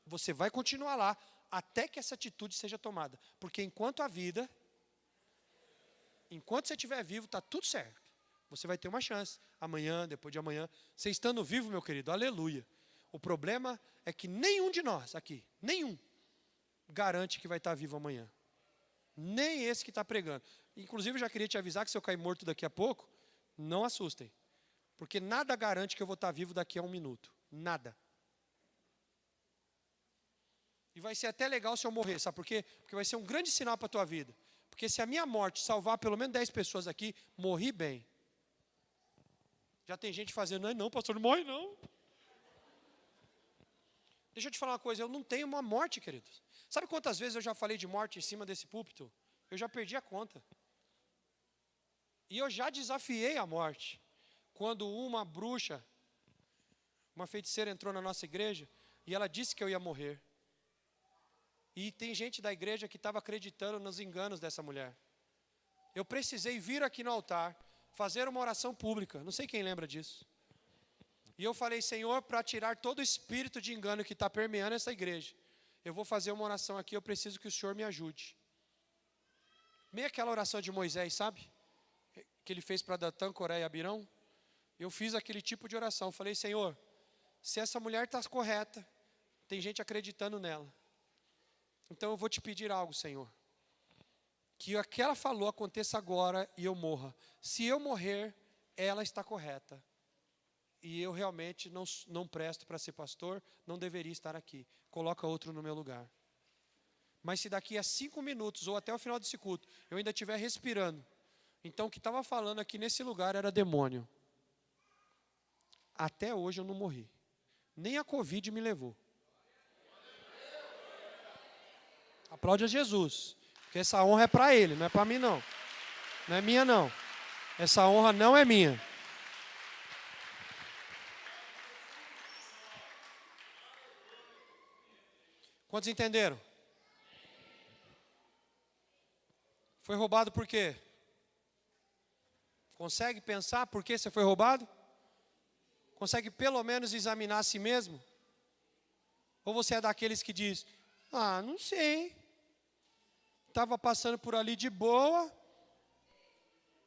você vai continuar lá, até que essa atitude seja tomada. Porque enquanto a vida, enquanto você estiver vivo, está tudo certo. Você vai ter uma chance. Amanhã, depois de amanhã. Você estando vivo, meu querido, aleluia. O problema é que nenhum de nós aqui, nenhum, garante que vai estar vivo amanhã. Nem esse que está pregando. Inclusive, eu já queria te avisar que se eu cair morto daqui a pouco, não assustem. Porque nada garante que eu vou estar vivo daqui a 1 minuto. Nada. E vai ser até legal se eu morrer, sabe por quê? Porque vai ser um grande sinal para a tua vida. Porque se a minha morte salvar pelo menos 10 pessoas aqui, morri bem. Já tem gente fazendo, não, pastor, não morre não. Deixa eu te falar uma coisa, eu não tenho uma morte, queridos. Sabe quantas vezes eu já falei de morte em cima desse púlpito? Eu já perdi a conta. E eu já desafiei a morte. Quando uma bruxa, uma feiticeira entrou na nossa igreja, e ela disse que eu ia morrer. E tem gente da igreja que estava acreditando nos enganos dessa mulher. Eu precisei vir aqui no altar, fazer uma oração pública. Não sei quem lembra disso. E eu falei, Senhor, para tirar todo o espírito de engano que está permeando essa igreja, eu vou fazer uma oração aqui, eu preciso que o Senhor me ajude. Meio aquela oração de Moisés, sabe? Que ele fez para Datã, Coré e Abirão. Eu fiz aquele tipo de oração. Falei, Senhor, se essa mulher está correta, tem gente acreditando nela. Então eu vou te pedir algo, Senhor. Que o que ela falou aconteça agora e eu morra. Se eu morrer, ela está correta. E eu realmente não presto para ser pastor, não deveria estar aqui. Coloca outro no meu lugar. Mas se daqui a 5 minutos, ou até o final desse culto, eu ainda estiver respirando, então o que estava falando aqui nesse lugar era demônio. Até hoje eu não morri. Nem a Covid me levou. Aplaude a Jesus. Porque essa honra é para Ele, não é para mim não. Não é minha não. Essa honra não é minha. Quantos entenderam? Foi roubado por quê? Consegue pensar por que você foi roubado? Consegue pelo menos examinar a si mesmo? Ou você é daqueles que diz, não sei. Estava passando por ali de boa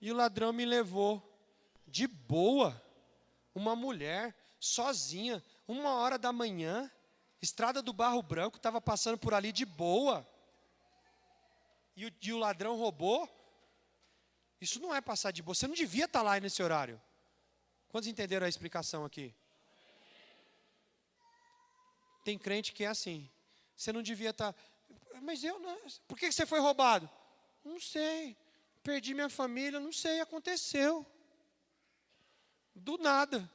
e o ladrão me levou. De boa? Uma mulher, sozinha, 1h da manhã, Estrada do Barro Branco, estava passando por ali de boa. E o ladrão roubou? Isso não é passar de boa. Você não devia estar lá nesse horário. Quantos entenderam a explicação aqui? Tem crente que é assim. Você não devia estar... Mas eu não... Por que você foi roubado? Não sei. Perdi minha família, não sei, aconteceu. Do nada.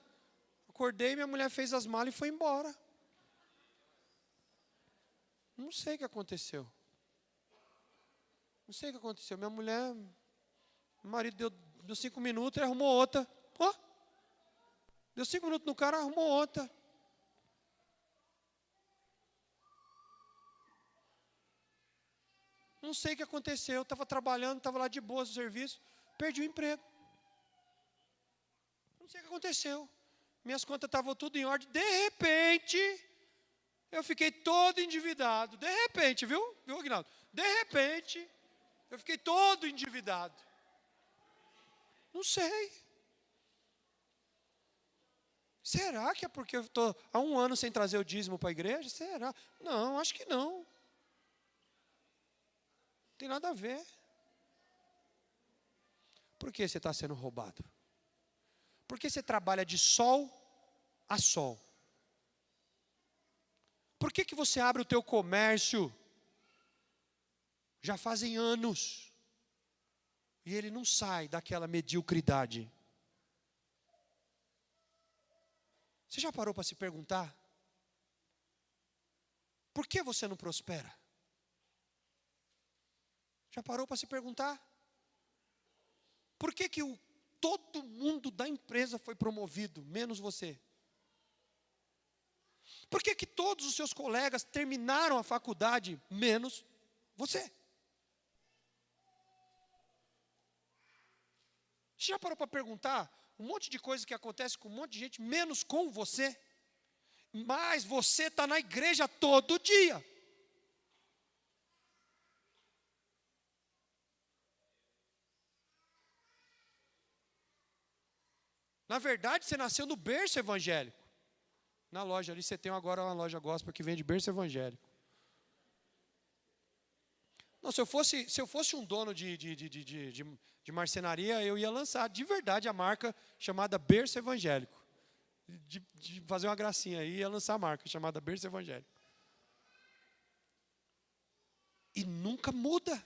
Acordei, minha mulher fez as malas e foi embora. Não sei o que aconteceu. Não sei o que aconteceu. Minha mulher, meu marido deu 5 minutos e arrumou outra. Deu 5 minutos no cara, arrumou outra. Não sei o que aconteceu. Estava trabalhando, estava lá de boa no serviço. Perdi o emprego. Não sei o que aconteceu. Minhas contas estavam tudo em ordem. De repente, eu fiquei todo endividado. De repente, viu, Aguinaldo? De repente, eu fiquei todo endividado. Não sei. Será que é porque eu estou há 1 ano sem trazer o dízimo para a igreja? Será? Não, acho que não. Não tem nada a ver. Por que você está sendo roubado? Por que você trabalha de sol a sol? Por que você abre o teu comércio? Já fazem anos. E ele não sai daquela mediocridade. Você já parou para se perguntar? Por que você não prospera? Já parou para se perguntar? Por que todo mundo da empresa foi promovido, menos você? Por que todos os seus colegas terminaram a faculdade, menos você? Você já parou para perguntar um monte de coisa que acontece com um monte de gente, menos com você? Mas você está na igreja todo dia. Na verdade, você nasceu no berço evangélico. Na loja ali, você tem agora uma loja gospel que vende berço evangélico. Não, se eu fosse um dono de marcenaria, eu ia lançar de verdade a marca chamada berço evangélico. De fazer uma gracinha aí, ia lançar a marca chamada berço evangélico. E nunca muda.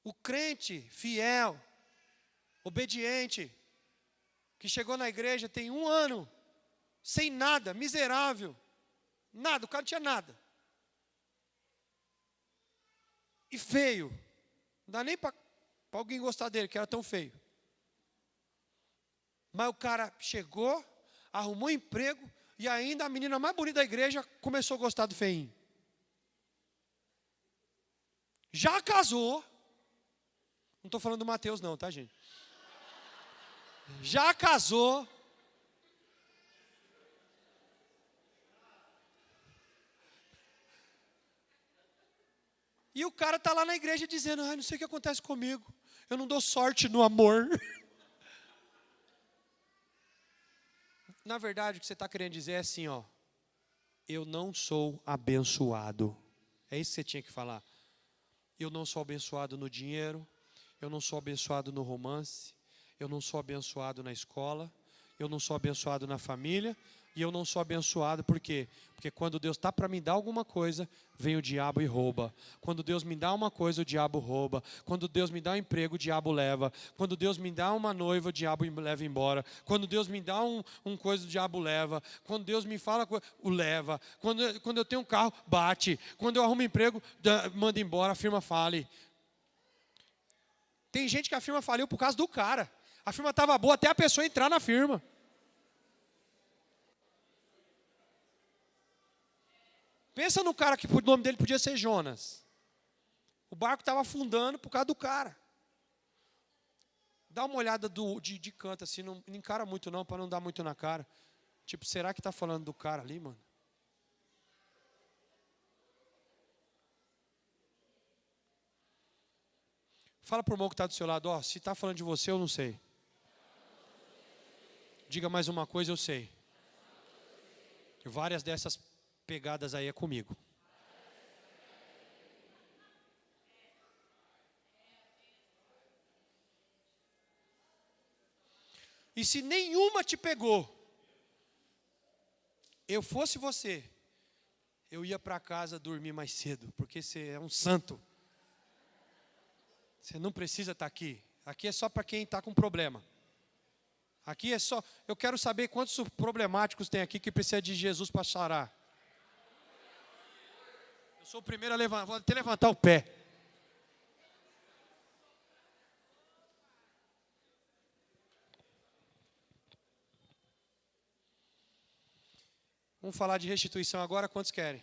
O crente fiel, obediente, que chegou na igreja tem 1 ano, sem nada, miserável, nada, o cara não tinha nada. E feio, não dá nem para alguém gostar dele, que era tão feio. Mas o cara chegou, arrumou emprego, e ainda a menina mais bonita da igreja começou a gostar do feinho. Já casou, não estou falando do Mateus não, tá, gente? Já casou. E o cara está lá na igreja dizendo, não sei o que acontece comigo. Eu não dou sorte no amor. Na verdade, o que você está querendo dizer é assim, ó. Eu não sou abençoado. É isso que você tinha que falar. Eu não sou abençoado no dinheiro. Eu não sou abençoado no romance. Eu não sou abençoado na escola. Eu não sou abençoado na família. E eu não sou abençoado por quê? Porque quando Deus está para me dar alguma coisa, vem o diabo e rouba. Quando Deus me dá uma coisa, o diabo rouba. Quando Deus me dá um emprego, o diabo leva. Quando Deus me dá uma noiva, o diabo leva embora. Quando Deus me dá um coisa, o diabo leva. Quando Deus me fala, o leva. Quando eu tenho um carro, bate. Quando eu arrumo emprego, manda embora, a firma fale. Tem gente que a firma faliu por causa do cara. A firma estava boa até a pessoa entrar na firma. Pensa no cara que o nome dele podia ser Jonas. O barco estava afundando por causa do cara. Dá uma olhada de canto assim, não encara muito não, para não dar muito na cara. Tipo, será que está falando do cara ali, mano? Fala para o irmão que está do seu lado, ó, se está falando de você, eu não sei. Diga mais uma coisa, eu sei. Várias dessas pegadas aí é comigo. E se nenhuma te pegou, eu fosse você, eu ia para casa dormir mais cedo, porque você é um santo. Você não precisa estar aqui. Aqui é só para quem está com problema. Aqui é só, eu quero saber quantos problemáticos tem aqui que precisa de Jesus para sarar. Eu sou o primeiro a levantar, vou até levantar o pé. Vamos falar de restituição agora, quantos querem?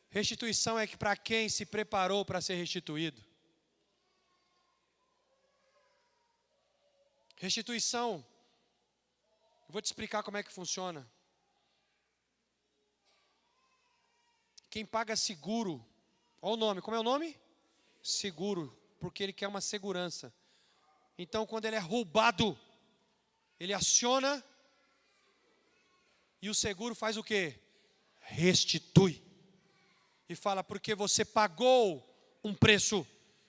Restituição é que para quem se preparou para ser restituído. Restituição, eu vou te explicar como é que funciona. Quem paga seguro, olha o nome, como é o nome? Seguro, porque ele quer uma segurança. Então, quando ele é roubado, ele aciona e o seguro faz o quê? Restitui. E fala, porque você pagou um preço,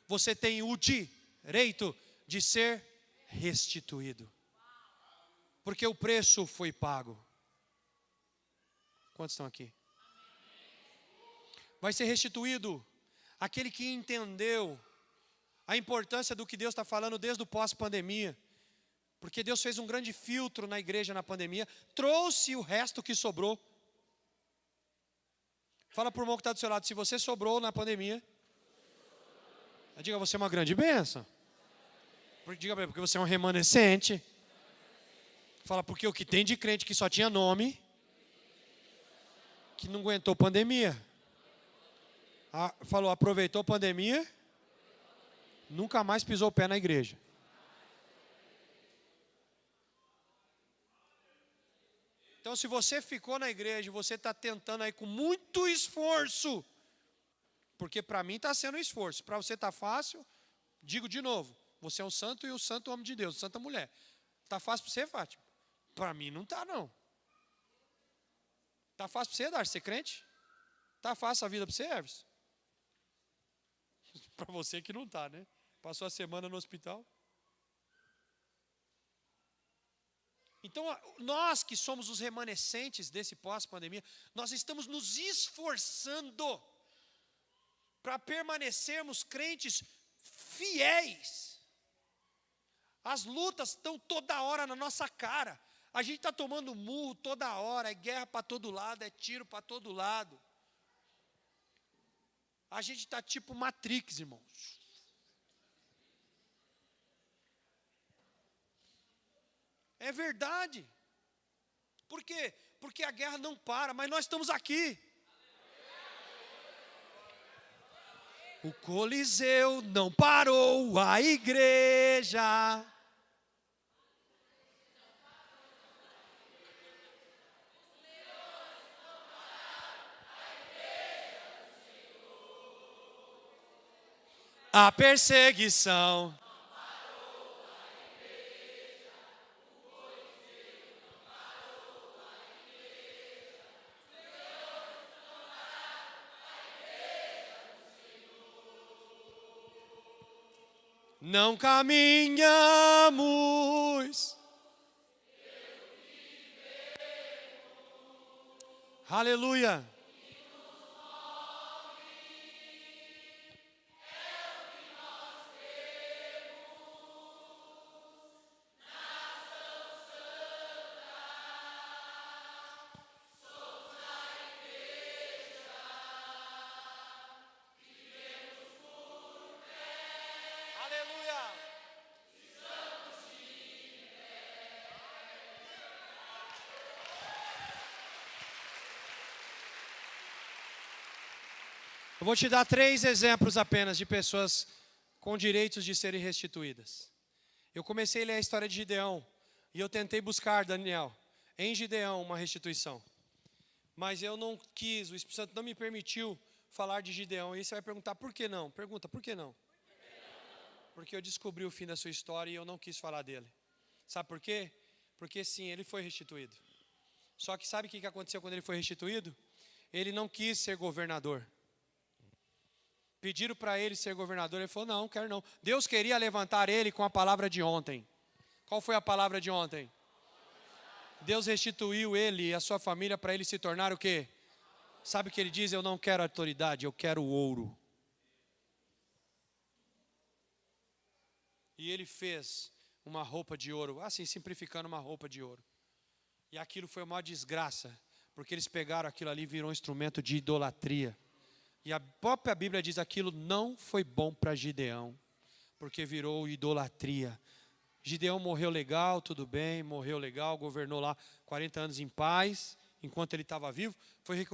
você tem o direito de ser restituído. Porque o preço foi pago. Quantos estão aqui? Vai ser restituído aquele que entendeu a importância do que Deus está falando desde o pós-pandemia. Porque Deus fez um grande filtro na igreja na pandemia, trouxe o resto que sobrou. Fala para o irmão que está do seu lado, se você sobrou na pandemia, diga, você é uma grande bênção. Diga para ele, porque você é um remanescente. Fala, porque o que tem de crente que só tinha nome, que não aguentou pandemia. Falou, aproveitou a pandemia, nunca mais pisou o pé na igreja. Então, se você ficou na igreja, você está tentando aí com muito esforço, porque para mim está sendo um esforço. Para você está fácil, digo de novo, você é um santo e o santo homem de Deus, santa mulher. Está fácil para você, Fátima? Para mim não está, não. Está fácil para você, Darcy, ser crente? Está fácil a vida para você, Herves? Para você que não está, né? Passou a semana no hospital. Então, nós que somos os remanescentes desse pós-pandemia, nós estamos nos esforçando para permanecermos crentes fiéis. As lutas estão toda hora na nossa cara. A gente está tomando murro toda hora, é guerra para todo lado, é tiro para todo lado. A gente está tipo Matrix, irmãos. É verdade. Por quê? Porque a guerra não para, mas nós estamos aqui. O Coliseu não parou, a igreja. A perseguição. Não caminhamos. Aleluia. Eu vou te dar 3 exemplos apenas de pessoas com direitos de serem restituídas. Eu comecei a ler a história de Gideão e eu tentei buscar, Daniel, em Gideão uma restituição. Mas eu não quis, o Espírito Santo não me permitiu falar de Gideão. E você vai perguntar, por que não? Pergunta, por que não? Porque eu descobri o fim da sua história e eu não quis falar dele. Sabe por quê? Porque sim, ele foi restituído. Só que sabe o que aconteceu quando ele foi restituído? Ele não quis ser governador. Pediram para ele ser governador, ele falou, não, quero não. Deus queria levantar ele com a palavra de ontem. Qual foi a palavra de ontem? Deus restituiu ele e a sua família para ele se tornar o quê? Sabe o que ele diz? Eu não quero autoridade, eu quero ouro. E ele fez uma roupa de ouro, assim, simplificando, uma roupa de ouro. E aquilo foi uma desgraça, porque eles pegaram aquilo ali e virou um instrumento de idolatria. E a própria Bíblia diz, aquilo não foi bom para Gideão, porque virou idolatria. Gideão morreu legal, tudo bem, morreu legal, governou lá 40 anos em paz, enquanto ele estava vivo, foi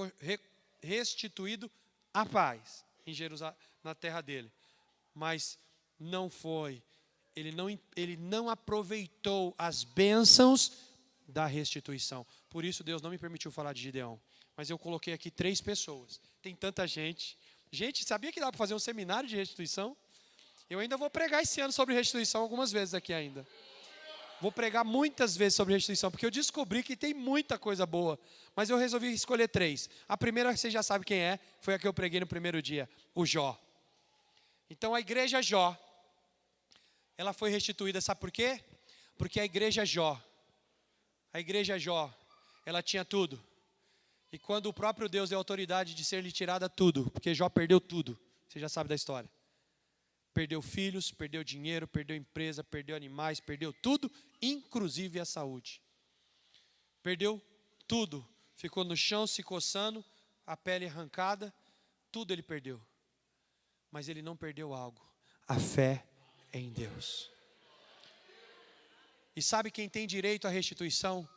restituído a paz em Jerusalém, na terra dele. Mas não foi, ele não aproveitou as bênçãos da restituição. Por isso Deus não me permitiu falar de Gideão. Mas eu coloquei aqui 3 pessoas. Tem tanta gente. Gente, sabia que dá para fazer um seminário de restituição? Eu ainda vou pregar esse ano sobre restituição algumas vezes aqui ainda. Vou pregar muitas vezes sobre restituição, porque eu descobri que tem muita coisa boa. Mas eu resolvi escolher 3. A primeira, você já sabe quem é, foi a que eu preguei no primeiro dia, o Jó. Então a igreja Jó, ela foi restituída, sabe por quê? Porque a igreja Jó, ela tinha tudo. E quando o próprio Deus deu autoridade de ser-lhe tirada tudo, porque Jó perdeu tudo, você já sabe da história. Perdeu filhos, perdeu dinheiro, perdeu empresa, perdeu animais, perdeu tudo, inclusive a saúde. Perdeu tudo, ficou no chão se coçando, a pele arrancada, tudo ele perdeu. Mas ele não perdeu algo, a fé em Deus. E sabe quem tem direito à restituição?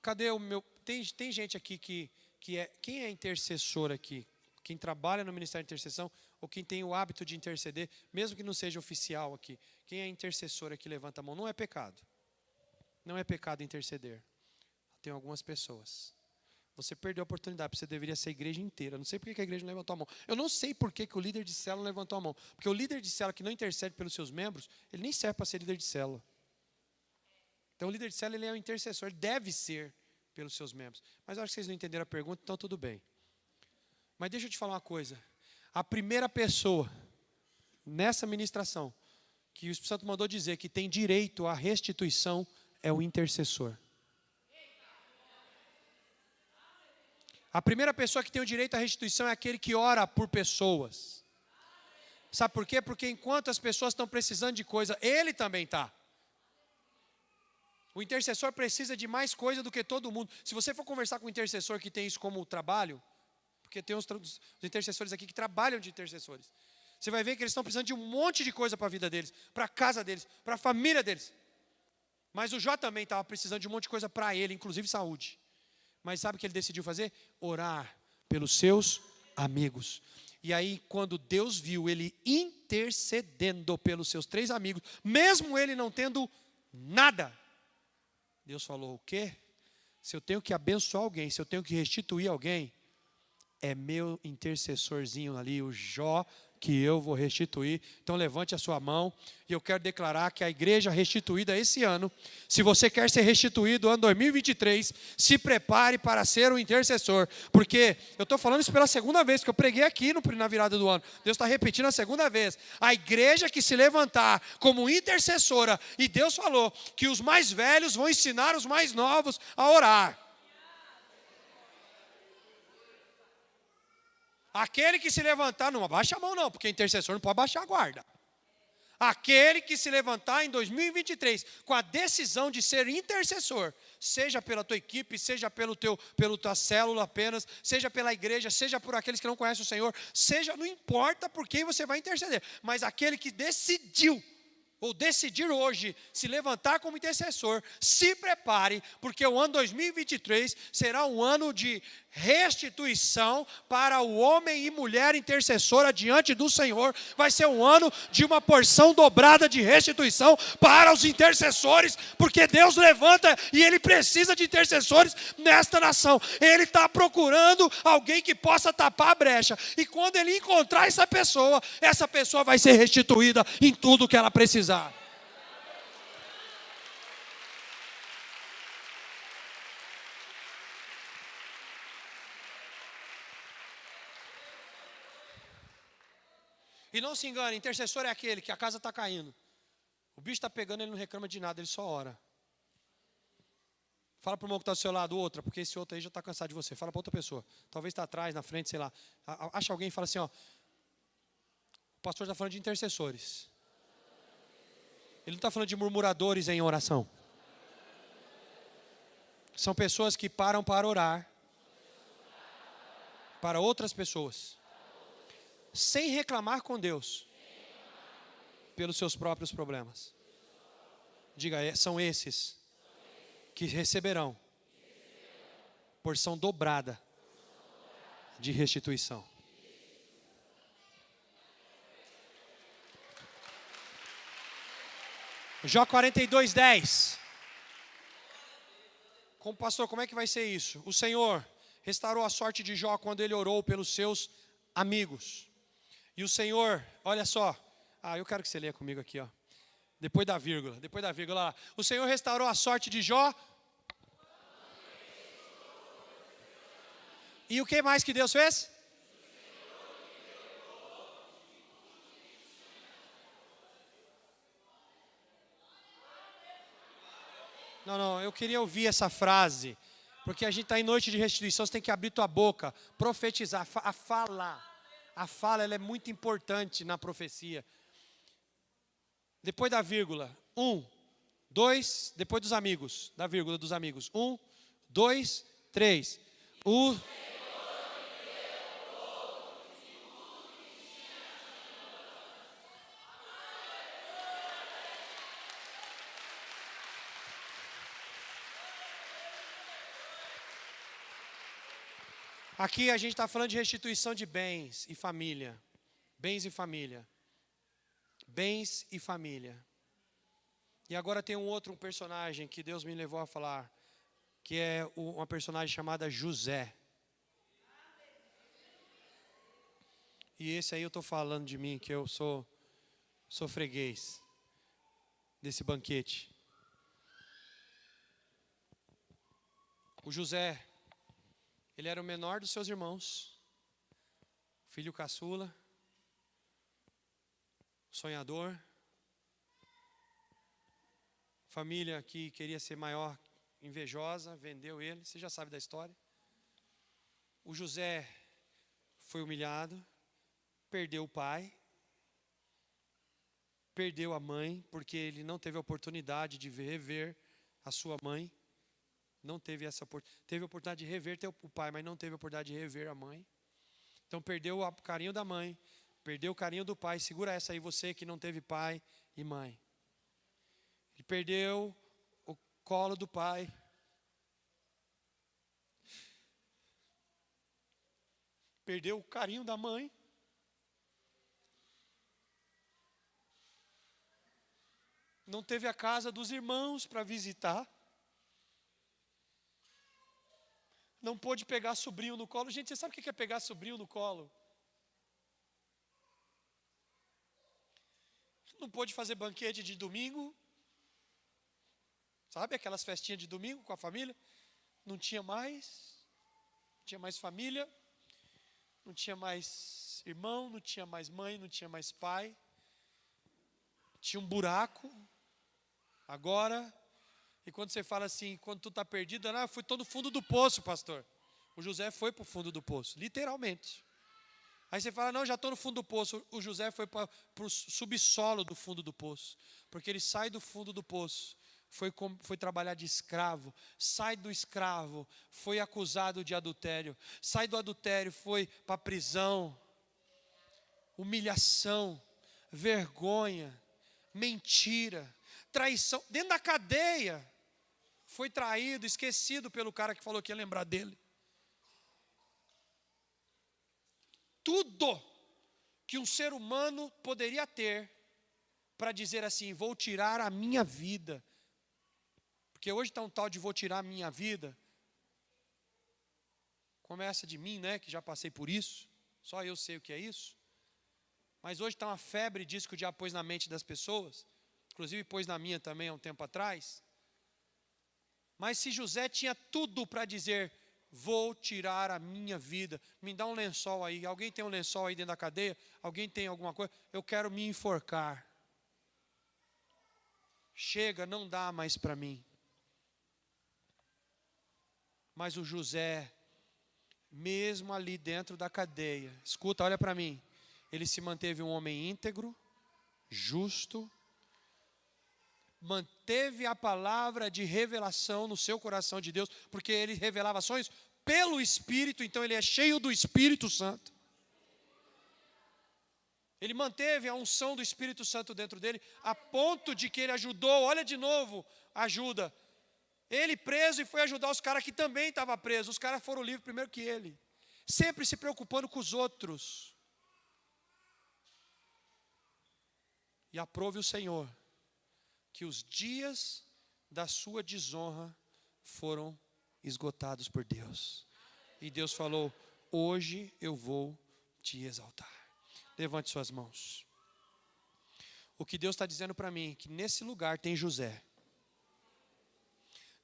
Cadê o meu... Tem gente aqui que é... Quem é intercessor aqui? Quem trabalha no Ministério de Intercessão ou quem tem o hábito de interceder, mesmo que não seja oficial aqui. Quem é intercessor aqui, levanta a mão. Não é pecado. Não é pecado interceder. Tem algumas pessoas. Você perdeu a oportunidade, porque você deveria ser a igreja inteira. Não sei por que a igreja não levantou a mão. Eu não sei por que o líder de célula não levantou a mão. Porque o líder de célula que não intercede pelos seus membros, ele nem serve para ser líder de célula. Então o líder de célula, ele é um intercessor, ele deve ser pelos seus membros. Mas eu acho que vocês não entenderam a pergunta, então tudo bem. Mas deixa eu te falar uma coisa. A primeira pessoa, nessa ministração, que o Espírito Santo mandou dizer que tem direito à restituição, é o intercessor. A primeira pessoa que tem o direito à restituição é aquele que ora por pessoas. Sabe por quê? Porque enquanto as pessoas estão precisando de coisa, ele também está. O intercessor precisa de mais coisa do que todo mundo. Se você for conversar com um intercessor que tem isso como trabalho, porque tem os intercessores aqui que trabalham de intercessores, você vai ver que eles estão precisando de um monte de coisa para a vida deles, para a casa deles, para a família deles. Mas o Jó também estava precisando de um monte de coisa para ele, inclusive saúde. Mas sabe o que ele decidiu fazer? Orar pelos seus amigos. E aí, quando Deus viu ele intercedendo pelos seus 3 amigos, mesmo ele não tendo nada, Deus falou: o quê? Se eu tenho que abençoar alguém, se eu tenho que restituir alguém, é meu intercessorzinho ali, o Jó, que eu vou restituir. Então levante a sua mão e eu quero declarar que a igreja restituída esse ano, se você quer ser restituído no ano 2023, se prepare para ser um intercessor, porque eu estou falando isso pela segunda vez, que eu preguei aqui na virada do ano, Deus está repetindo a segunda vez, a igreja que se levantar como intercessora, e Deus falou que os mais velhos vão ensinar os mais novos a orar. Aquele que se levantar, não abaixa a mão não, porque intercessor não pode baixar a guarda. Aquele que se levantar em 2023 com a decisão de ser intercessor, seja pela tua equipe, seja pela tua célula apenas, seja pela igreja, seja por aqueles que não conhecem o Senhor, seja, não importa por quem você vai interceder, mas aquele que decidiu, ou decidir hoje se levantar como intercessor, se prepare, porque o ano 2023 será um ano de restituição para o homem e mulher intercessora diante do Senhor. Vai ser um ano de uma porção dobrada de restituição para os intercessores, porque Deus levanta e Ele precisa de intercessores nesta nação. Ele está procurando alguém que possa tapar a brecha, e quando Ele encontrar essa pessoa vai ser restituída em tudo que ela precisar. E não se engane, intercessor é aquele que a casa está caindo, o bicho está pegando, ele não reclama de nada, ele só ora. Fala para o irmão que está do seu lado, outra, porque esse outro aí já está cansado de você. Fala para outra pessoa, talvez está atrás, na frente, sei lá. Acha alguém e fala assim, ó, o pastor está falando de intercessores. Ele não está falando de murmuradores em oração. São pessoas que param para orar para outras pessoas, sem reclamar com Deus pelos seus próprios problemas. Diga, são esses que receberão porção dobrada de restituição. Jó 42:10. Como pastor, como é que vai ser isso? O Senhor restaurou a sorte de Jó quando ele orou pelos seus amigos. E o Senhor, olha só, eu quero que você leia comigo aqui, ó. Depois da vírgula lá. O Senhor restaurou a sorte de Jó. E o que mais que Deus fez? Não, eu queria ouvir essa frase, porque a gente está em noite de restituição, você tem que abrir tua boca, profetizar, a fala ela é muito importante na profecia. Depois da vírgula, 1, 2, depois dos amigos, da vírgula dos amigos, 1, 2, 3. O Aqui a gente está falando de restituição de bens e família. Bens e família. Bens e família. E agora tem um personagem que Deus me levou a falar, que é uma personagem chamada José. E esse aí eu estou falando de mim, que eu sou freguês desse banquete. O José, ele era o menor dos seus irmãos, filho caçula, sonhador, família que queria ser maior, invejosa, vendeu ele, você já sabe da história. O José foi humilhado, perdeu o pai, perdeu a mãe, porque ele não teve a oportunidade de rever a sua mãe. Não teve essa oportunidade. Teve a oportunidade de rever o pai, mas não teve a oportunidade de rever a mãe. Então perdeu o carinho da mãe, perdeu o carinho do pai. Segura essa aí, você que não teve pai e mãe. Ele perdeu o colo do pai. Perdeu o carinho da mãe. Não teve a casa dos irmãos para visitar. Não pôde pegar sobrinho no colo. Gente, você sabe o que é pegar sobrinho no colo? Não pôde fazer banquete de domingo. Sabe aquelas festinhas de domingo com a família? Não tinha mais. Não tinha mais família. Não tinha mais irmão. Não tinha mais mãe. Não tinha mais pai. Tinha um buraco. Agora... E quando você fala assim, quando tu está perdido, eu fui todo no fundo do poço, pastor. O José foi para o fundo do poço, literalmente. Aí você fala, não, já estou no fundo do poço. O José foi para o subsolo do fundo do poço. Porque ele sai do fundo do poço, foi trabalhar de escravo. Sai do escravo, foi acusado de adultério. Sai do adultério, foi para a prisão. Humilhação, vergonha, mentira, traição. Dentro da cadeia. Foi traído, esquecido pelo cara que falou que ia lembrar dele. Tudo que um ser humano poderia ter para dizer assim, vou tirar a minha vida. Porque hoje está um tal de vou tirar a minha vida. Começa de mim, né, que já passei por isso. Só eu sei o que é isso. Mas hoje está uma febre disso que o diabo pôs na mente das pessoas. Inclusive pôs na minha também há um tempo atrás. Mas se José tinha tudo para dizer, vou tirar a minha vida, me dá um lençol aí, alguém tem um lençol aí dentro da cadeia? Alguém tem alguma coisa? Eu quero me enforcar. Chega, não dá mais para mim. Mas o José, mesmo ali dentro da cadeia, escuta, olha para mim, ele se manteve um homem íntegro, justo, manteve a palavra de revelação no seu coração de Deus, porque ele revelava sonhos pelo Espírito, então ele é cheio do Espírito Santo. Ele manteve a unção do Espírito Santo dentro dele, a ponto de que ele ajudou, olha de novo, ajuda. Ele preso e foi ajudar os caras que também estavam presos. Os caras foram livres primeiro que ele. Sempre se preocupando com os outros. E aprove o Senhor que os dias da sua desonra foram esgotados por Deus. E Deus falou, hoje eu vou te exaltar. Levante suas mãos. O que Deus está dizendo para mim, que nesse lugar tem José.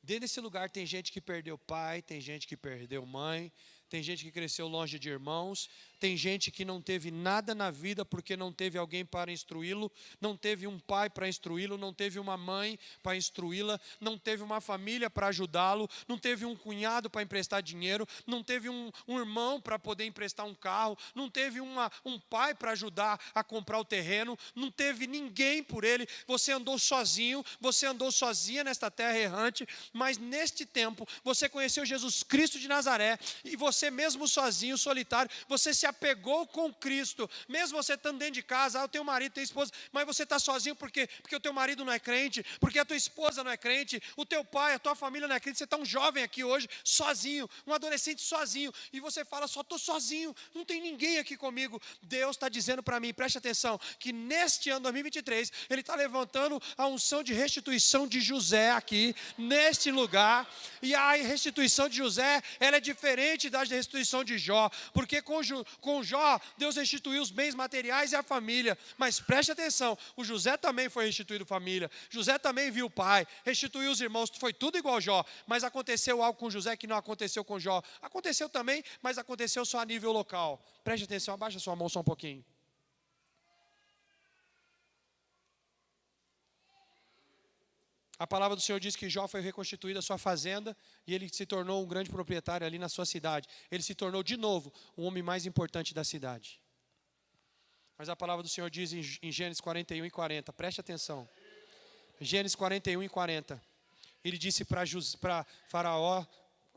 Dentro desse lugar tem gente que perdeu pai, tem gente que perdeu mãe, tem gente que cresceu longe de irmãos, tem gente que não teve nada na vida porque não teve alguém para instruí-lo, não teve um pai para instruí-lo, não teve uma mãe para instruí-la, não teve uma família para ajudá-lo, não teve um cunhado para emprestar dinheiro, não teve um irmão para poder emprestar um carro, não teve um pai para ajudar a comprar o terreno, não teve ninguém por ele. Você andou sozinho, você andou sozinha nesta terra errante, mas neste tempo você conheceu Jesus Cristo de Nazaré, e você mesmo sozinho, solitário, você se apegou com Cristo, mesmo você estando dentro de casa, o teu marido, tua esposa, mas você está sozinho porque o teu marido não é crente, porque a tua esposa não é crente, o teu pai, a tua família não é crente. Você está um jovem aqui hoje, sozinho, um adolescente sozinho, e você fala, só estou sozinho, não tem ninguém aqui comigo. Deus está dizendo para mim, preste atenção, que neste ano 2023, Ele está levantando a unção de restituição de José aqui, neste lugar, e a restituição de José, ela é diferente da restituição de Jó, porque com Jó, Deus restituiu os bens materiais e a família, mas preste atenção, o José também foi restituído família, José também viu o pai, restituiu os irmãos, foi tudo igual a Jó, mas aconteceu algo com José que não aconteceu com Jó, aconteceu também, mas aconteceu só a nível local. Preste atenção, abaixa sua mão só um pouquinho. A palavra do Senhor diz que Jó foi reconstituída a sua fazenda e ele se tornou um grande proprietário ali na sua cidade. Ele se tornou de novo o homem mais importante da cidade. Mas a palavra do Senhor diz em Gênesis 41 e 40, preste atenção. Gênesis 41 e 40. Ele disse para Faraó,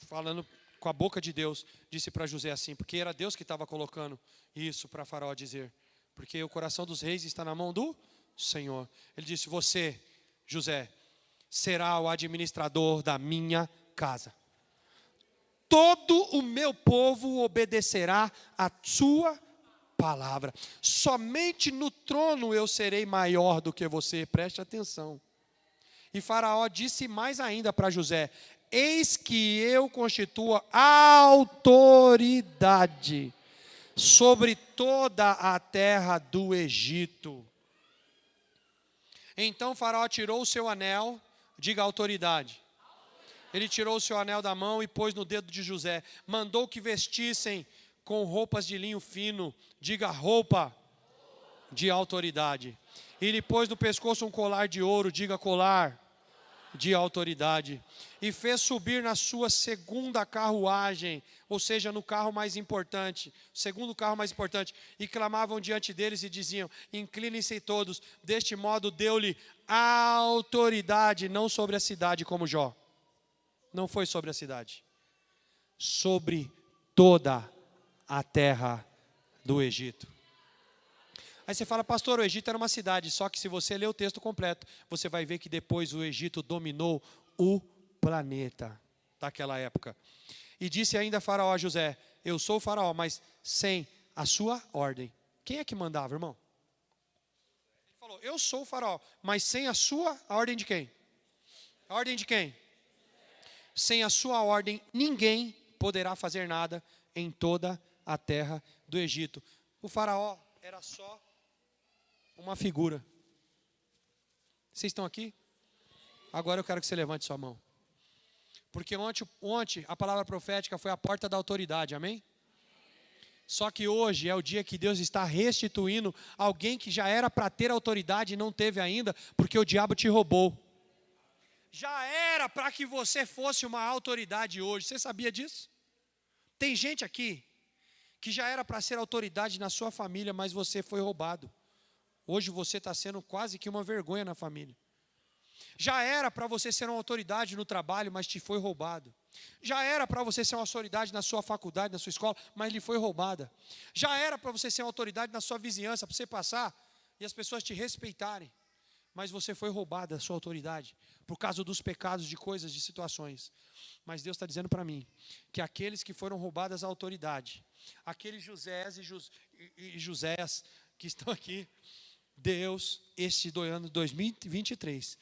falando com a boca de Deus, disse para José assim, porque era Deus que estava colocando isso para Faraó dizer. Porque o coração dos reis está na mão do Senhor. Ele disse, você, José, será o administrador da minha casa. Todo o meu povo obedecerá a sua palavra. Somente no trono eu serei maior do que você. Preste atenção. E Faraó disse mais ainda para José, eis que eu constituo autoridade sobre toda a terra do Egito. Então Faraó tirou o seu anel, diga autoridade. Ele tirou o seu anel da mão e pôs no dedo de José. Mandou que vestissem com roupas de linho fino, diga roupa de autoridade. E lhe pôs no pescoço um colar de ouro, diga colar de autoridade. E fez subir na sua segunda carruagem, ou seja, no carro mais importante, segundo carro mais importante, e clamavam diante deles e diziam, inclinem-se todos. Deste modo deu-lhe autoridade, não sobre a cidade como Jó. Não foi sobre a cidade. Sobre toda a terra do Egito. Aí você fala, pastor, o Egito era uma cidade, só que se você ler o texto completo, você vai ver que depois o Egito dominou o planeta daquela época. E disse ainda Faraó a José, eu sou o Faraó, mas sem a sua ordem. Quem é que mandava, irmão? Ele falou, eu sou o Faraó, mas sem a sua, a ordem de quem? A ordem de quem? Sem a sua ordem, ninguém poderá fazer nada em toda a terra do Egito. O Faraó era só uma figura. Vocês estão aqui? Agora eu quero que você levante sua mão. Porque ontem a palavra profética foi a porta da autoridade, amém? Só que hoje é o dia que Deus está restituindo alguém que já era para ter autoridade e não teve ainda, porque o diabo te roubou. Já era para que você fosse uma autoridade hoje, você sabia disso? Tem gente aqui que já era para ser autoridade na sua família, mas você foi roubado. Hoje você está sendo quase que uma vergonha na família. Já era para você ser uma autoridade no trabalho, mas te foi roubado. Já era para você ser uma autoridade na sua faculdade, na sua escola, mas lhe foi roubada. Já era para você ser uma autoridade na sua vizinhança, para você passar e as pessoas te respeitarem. Mas você foi roubada a sua autoridade, por causa dos pecados de coisas, de situações. Mas Deus está dizendo para mim, que aqueles que foram roubadas a autoridade, aqueles Josés e Joséias que estão aqui, Deus, este ano 2023,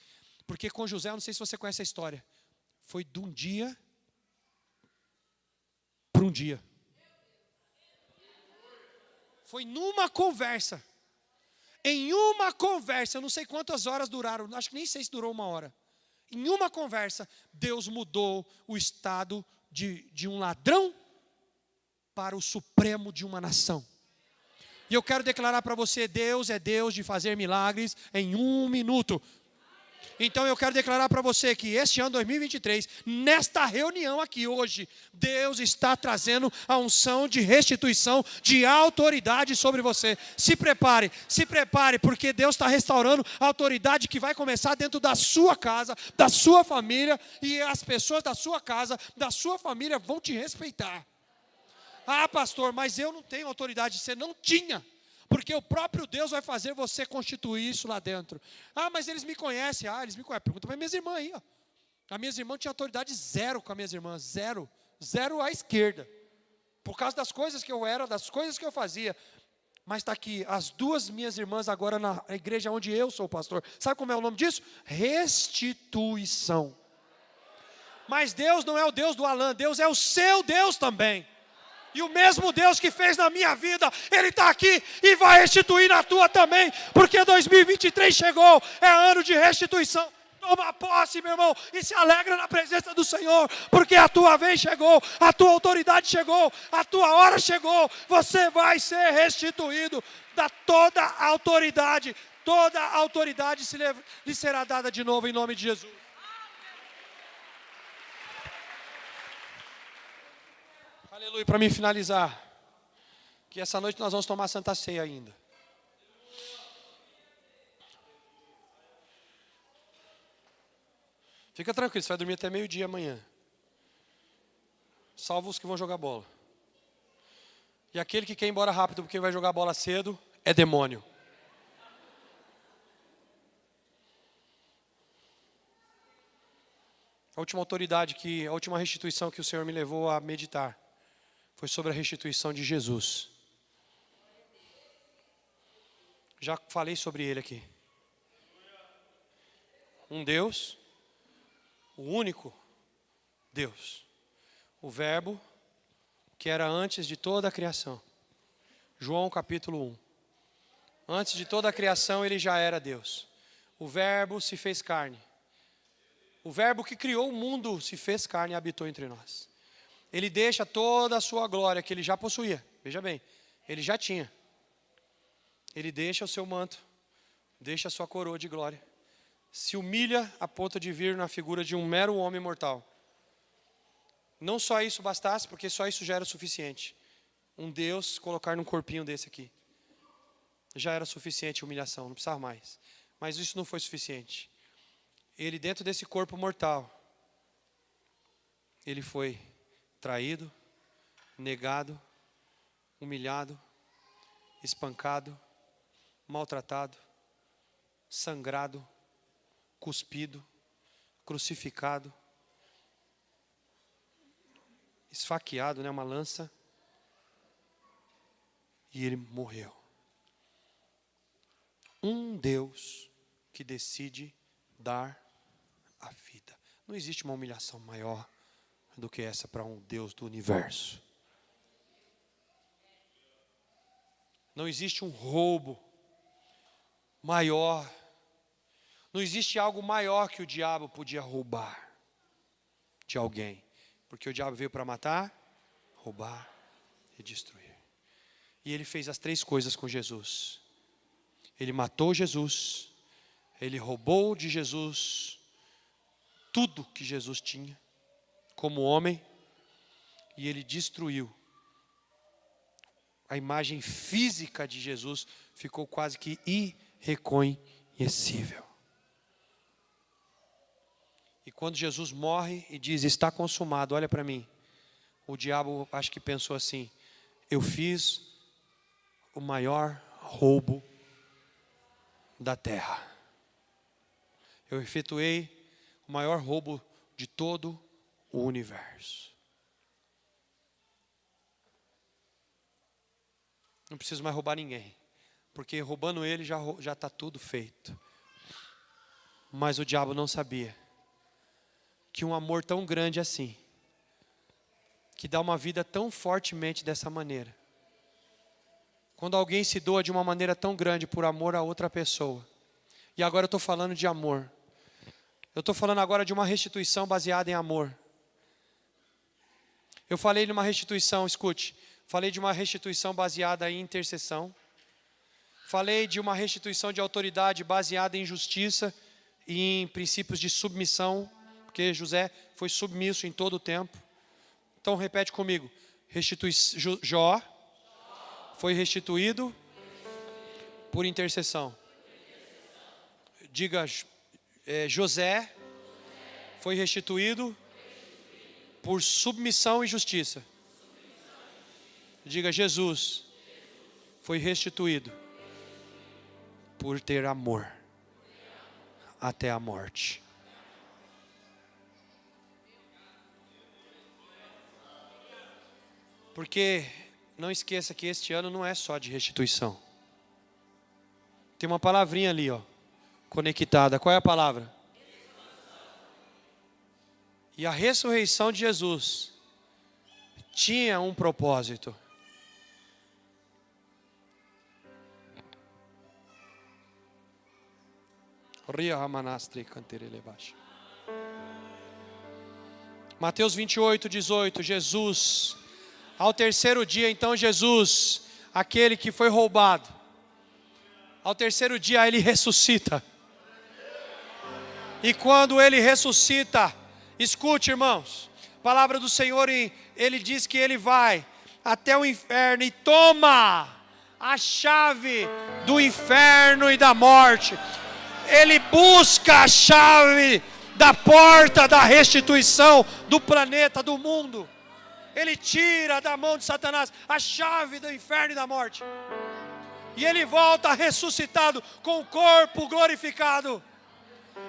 porque com José, eu não sei se você conhece a história, foi de um dia para um dia. Foi numa conversa. Em uma conversa, eu não sei quantas horas duraram, acho que nem sei se durou uma hora. Em uma conversa, Deus mudou o estado de um ladrão para o supremo de uma nação. E eu quero declarar para você, Deus é Deus de fazer milagres em 1 minuto. Então eu quero declarar para você que este ano 2023, nesta reunião aqui hoje, Deus está trazendo a unção de restituição, de autoridade sobre você. Se prepare, porque Deus está restaurando a autoridade que vai começar dentro da sua casa, da sua família, e as pessoas da sua casa, da sua família vão te respeitar. Ah, pastor, mas eu não tenho autoridade. Você não tinha. Porque o próprio Deus vai fazer você constituir isso lá dentro. Ah, mas eles me conhecem. Ah, eles me conhecem. Pergunta para minhas irmãs aí. Ó. As minhas irmãs tinham autoridade zero com as minhas irmãs. Zero. Zero à esquerda. Por causa das coisas que eu era, das coisas que eu fazia. Mas está aqui, as duas minhas irmãs agora na igreja onde eu sou pastor. Sabe como é o nome disso? Restituição. Mas Deus não é o Deus do Alan. Deus é o seu Deus também. E o mesmo Deus que fez na minha vida, Ele está aqui e vai restituir na tua também, porque 2023 chegou, é ano de restituição. Toma posse, meu irmão, e se alegra na presença do Senhor, porque a tua vez chegou, a tua autoridade chegou, a tua hora chegou, você vai ser restituído da toda a autoridade lhe será dada de novo em nome de Jesus. Aleluia, para mim finalizar, que essa noite nós vamos tomar Santa Ceia ainda. Fica tranquilo, você vai dormir até meio-dia amanhã. Salvo os que vão jogar bola. E aquele que quer ir embora rápido porque vai jogar bola cedo, é demônio. A última restituição que o Senhor me levou a meditar foi sobre a restituição de Jesus. Já falei sobre ele aqui. Um Deus, o único Deus. O Verbo que era antes de toda a criação. João capítulo 1. Antes de toda a criação ele já era Deus. O Verbo se fez carne. O Verbo que criou o mundo se fez carne e habitou entre nós. Ele deixa toda a sua glória que ele já possuía. Veja bem, ele já tinha. Ele deixa o seu manto, deixa a sua coroa de glória. Se humilha a ponto de vir na figura de um mero homem mortal. Não só isso bastasse, porque só isso já era suficiente. Um Deus colocar num corpinho desse aqui. Já era suficiente humilhação, não precisava mais. Mas isso não foi suficiente. Ele dentro desse corpo mortal, ele foi traído, negado, humilhado, espancado, maltratado, sangrado, cuspido, crucificado, esfaqueado, uma lança, e ele morreu. Um Deus que decide dar a vida. Não existe uma humilhação maior do que essa para um Deus do universo. Não existe um roubo maior. Não existe algo maior que o diabo podia roubar de alguém. Porque o diabo veio para matar, roubar e destruir. E ele fez as três coisas com Jesus. Ele matou Jesus. Ele roubou de Jesus tudo que Jesus tinha como homem, e ele destruiu. A imagem física de Jesus ficou quase que irreconhecível. E quando Jesus morre e diz, está consumado, olha para mim. O diabo acho que pensou assim, eu fiz o maior roubo da terra. Eu efetuei o maior roubo de todo o universo. Não preciso mais roubar ninguém, porque roubando ele já está tudo feito. Mas o diabo não sabia que um amor tão grande assim, que dá uma vida tão fortemente dessa maneira, quando alguém se doa de uma maneira tão grande por amor a outra pessoa, e agora eu estou falando de amor, eu estou falando agora de uma restituição baseada em amor. Eu falei numa restituição, escute, Falei de uma restituição baseada em intercessão. Falei de uma restituição de autoridade baseada em justiça e em princípios de submissão, porque José foi submisso em todo o tempo. Então repete comigo. Jó foi restituído por intercessão. Diga, José foi restituído por submissão e justiça. Diga, Jesus foi restituído por ter amor até a morte. Porque não esqueça que este ano não é só de restituição. Tem uma palavrinha ali, ó, conectada. Qual é a palavra? E a ressurreição de Jesus tinha um propósito. Mateus 28, 18, Jesus, ao terceiro dia, então Jesus, aquele que foi roubado, ao terceiro dia ele ressuscita. E quando ele ressuscita, escute, irmãos, a palavra do Senhor, ele diz que ele vai até o inferno e toma a chave do inferno e da morte. Ele busca a chave da porta da restituição do planeta, do mundo. Ele tira da mão de Satanás a chave do inferno e da morte. E ele volta ressuscitado com o corpo glorificado.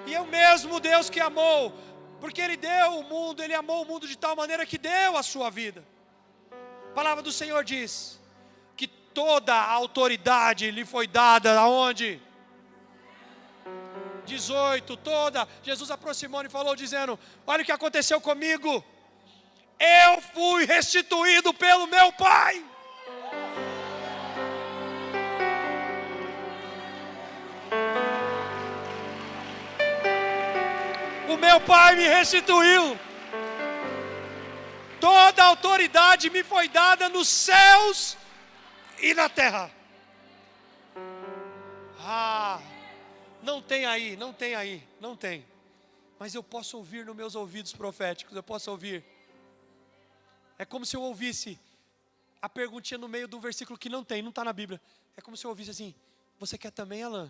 E é o mesmo Deus que amou, porque ele deu o mundo, ele amou o mundo de tal maneira que deu a sua vida. A palavra do Senhor diz que toda a autoridade lhe foi dada aonde? 18, toda. Jesus aproximou e falou dizendo: olha o que aconteceu comigo. Eu fui restituído pelo meu Pai. O meu Pai me restituiu. Toda a autoridade me foi dada nos céus e na terra. Não tem. Mas eu posso ouvir nos meus ouvidos proféticos, eu posso ouvir. É como se eu ouvisse a perguntinha no meio do versículo que não está na Bíblia. É como se eu ouvisse assim: você quer também, Alan?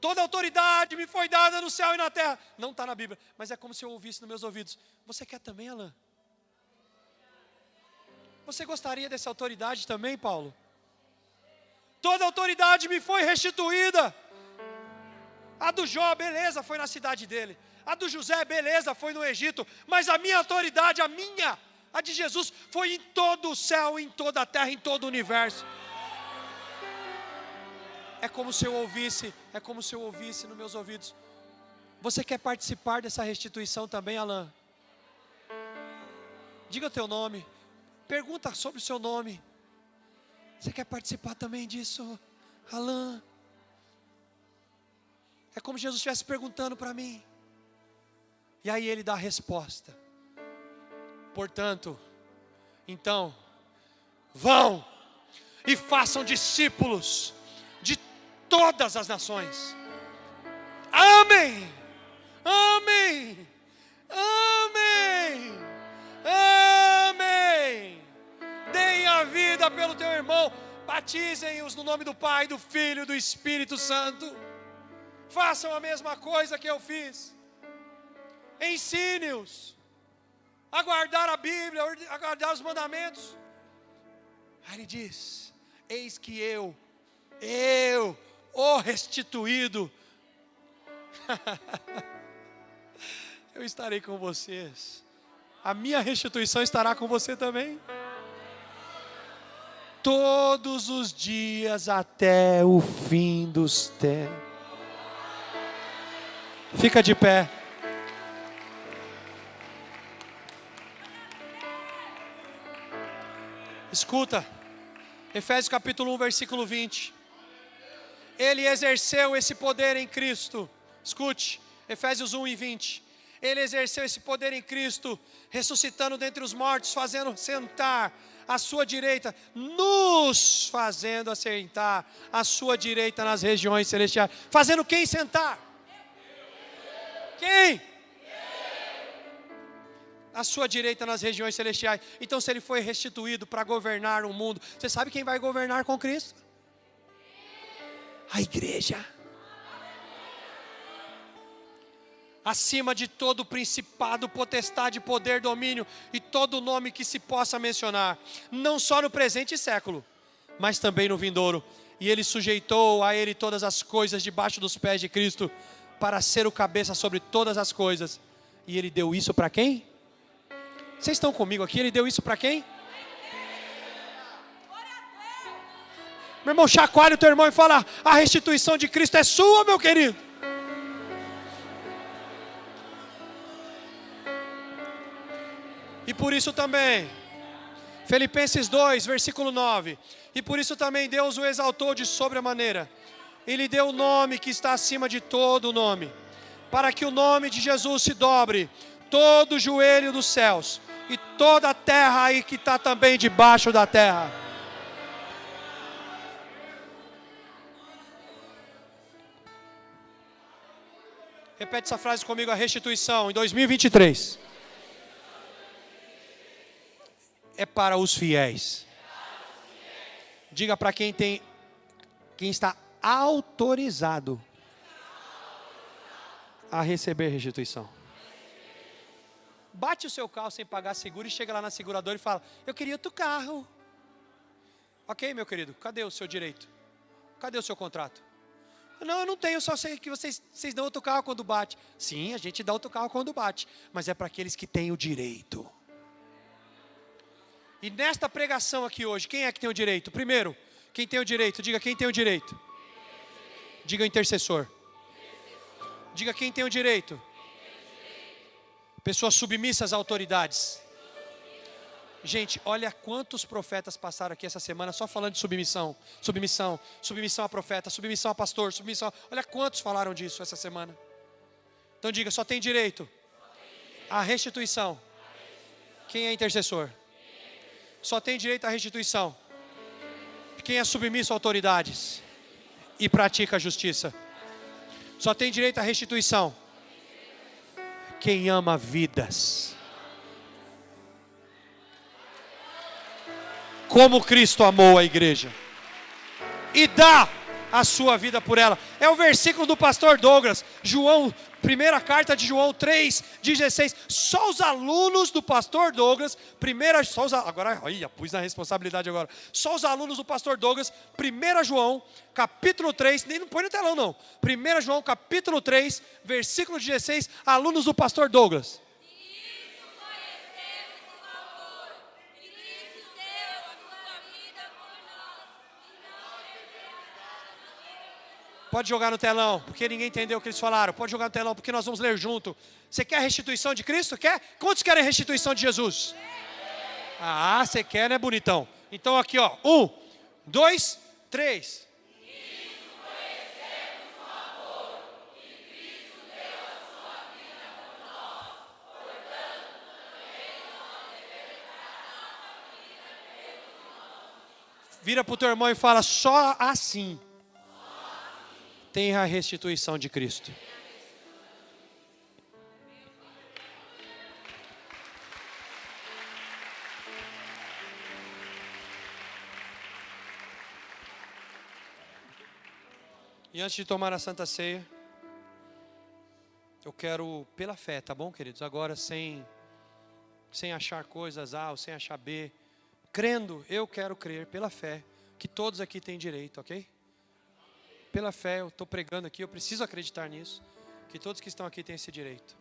Toda autoridade me foi dada no céu e na terra. Não está na Bíblia, mas é como se eu ouvisse nos meus ouvidos: você quer também, Alan? Você gostaria dessa autoridade também, Paulo? Toda autoridade me foi restituída. A do Jó, beleza, foi na cidade dele. A do José, beleza, foi no Egito. Mas a minha autoridade, a de Jesus, foi em todo o céu, em toda a terra, em todo o universo. É como se eu ouvisse nos meus ouvidos: você quer participar dessa restituição também, Alan? Diga o teu nome. Pergunta sobre o seu nome. Você quer participar também disso, Alan? É como se Jesus estivesse perguntando para mim. E aí ele dá a resposta. Portanto, então, vão e façam discípulos de todas as nações. Amém! Amém! Amém! Amém! Deem a vida pelo teu irmão. Batizem-os no nome do Pai, do Filho e do Espírito Santo. Façam a mesma coisa que eu fiz. Ensine-os a guardar a Bíblia, a guardar os mandamentos. Aí ele diz: eis que eu, o restituído, eu estarei com vocês. A minha restituição estará com você também. Todos os dias até o fim dos tempos. Fica de pé. Escuta, Efésios capítulo 1, versículo 20. Ele exerceu esse poder em Cristo. Escute, Efésios 1 e 20. Ele exerceu esse poder em Cristo, ressuscitando dentre os mortos, fazendo sentar à sua direita, nos fazendo assentar à sua direita nas regiões celestiais. Fazendo quem sentar? Quem? À sua direita nas regiões celestiais. Então, se ele foi restituído para governar o mundo, você sabe quem vai governar com Cristo? A igreja. Acima de todo principado, potestade, poder, domínio e todo nome que se possa mencionar, não só no presente século, mas também no vindouro. E ele sujeitou a ele todas as coisas debaixo dos pés de Cristo, para ser o cabeça sobre todas as coisas. E ele deu isso para quem? Vocês estão comigo aqui? Ele deu isso para quem? Meu irmão, chacoalha o teu irmão e fala: a restituição de Cristo é sua, meu querido. E por isso também, Filipenses 2, versículo 9. E por isso também Deus o exaltou de sobremaneira. E lhe deu o nome que está acima de todo o nome. Para que o nome de Jesus se dobre todo o joelho dos céus. E toda a terra aí que está também debaixo da terra. Repete essa frase comigo: a restituição em 2023. É para os fiéis. Diga para quem está autorizado a receber restituição. Bate o seu carro sem pagar seguro e chega lá na seguradora e fala: eu queria outro carro. Ok, meu querido, cadê o seu direito? Cadê o seu contrato? Não, eu não tenho, só sei que vocês dão outro carro quando bate. Sim, a gente dá outro carro quando bate, mas é para aqueles que têm o direito. E nesta pregação aqui hoje, quem é que tem o direito? Primeiro, quem tem o direito? Diga quem tem o direito. Diga intercessor. Diga quem tem o direito. Pessoas submissas às autoridades. Gente, olha quantos profetas passaram aqui essa semana só falando de submissão. Submissão, submissão a profeta, submissão a pastor, submissão. Olha quantos falaram disso essa semana. Então diga, só tem direito à restituição quem é intercessor. Só tem direito à restituição quem é submisso a autoridades e pratica a justiça. Só tem direito à restituição quem ama vidas, como Cristo amou a igreja e dá a sua vida por ela. É o versículo do pastor Douglas, João, primeira carta de João 3,16. Só os alunos do pastor Douglas, pus na responsabilidade agora. Só os alunos do pastor Douglas, 1 João, capítulo 3, nem não põe no telão não. 1 João, capítulo 3, versículo 16, alunos do pastor Douglas. Pode jogar no telão, porque ninguém entendeu o que eles falaram. Pode jogar no telão, porque nós vamos ler junto. Você quer a restituição de Cristo? Quer? Quantos querem a restituição de Jesus? Ah, você quer, né, bonitão? Então aqui, ó. 1, 2, 3. Vira para o teu irmão e fala: só assim tem a restituição de Cristo. E antes de tomar a Santa Ceia, eu quero, pela fé, tá bom, queridos? Agora sem achar coisas A ou sem achar B, crendo, eu quero crer pela fé que todos aqui têm direito, ok? Pela fé, eu estou pregando aqui, eu preciso acreditar nisso, que todos que estão aqui têm esse direito.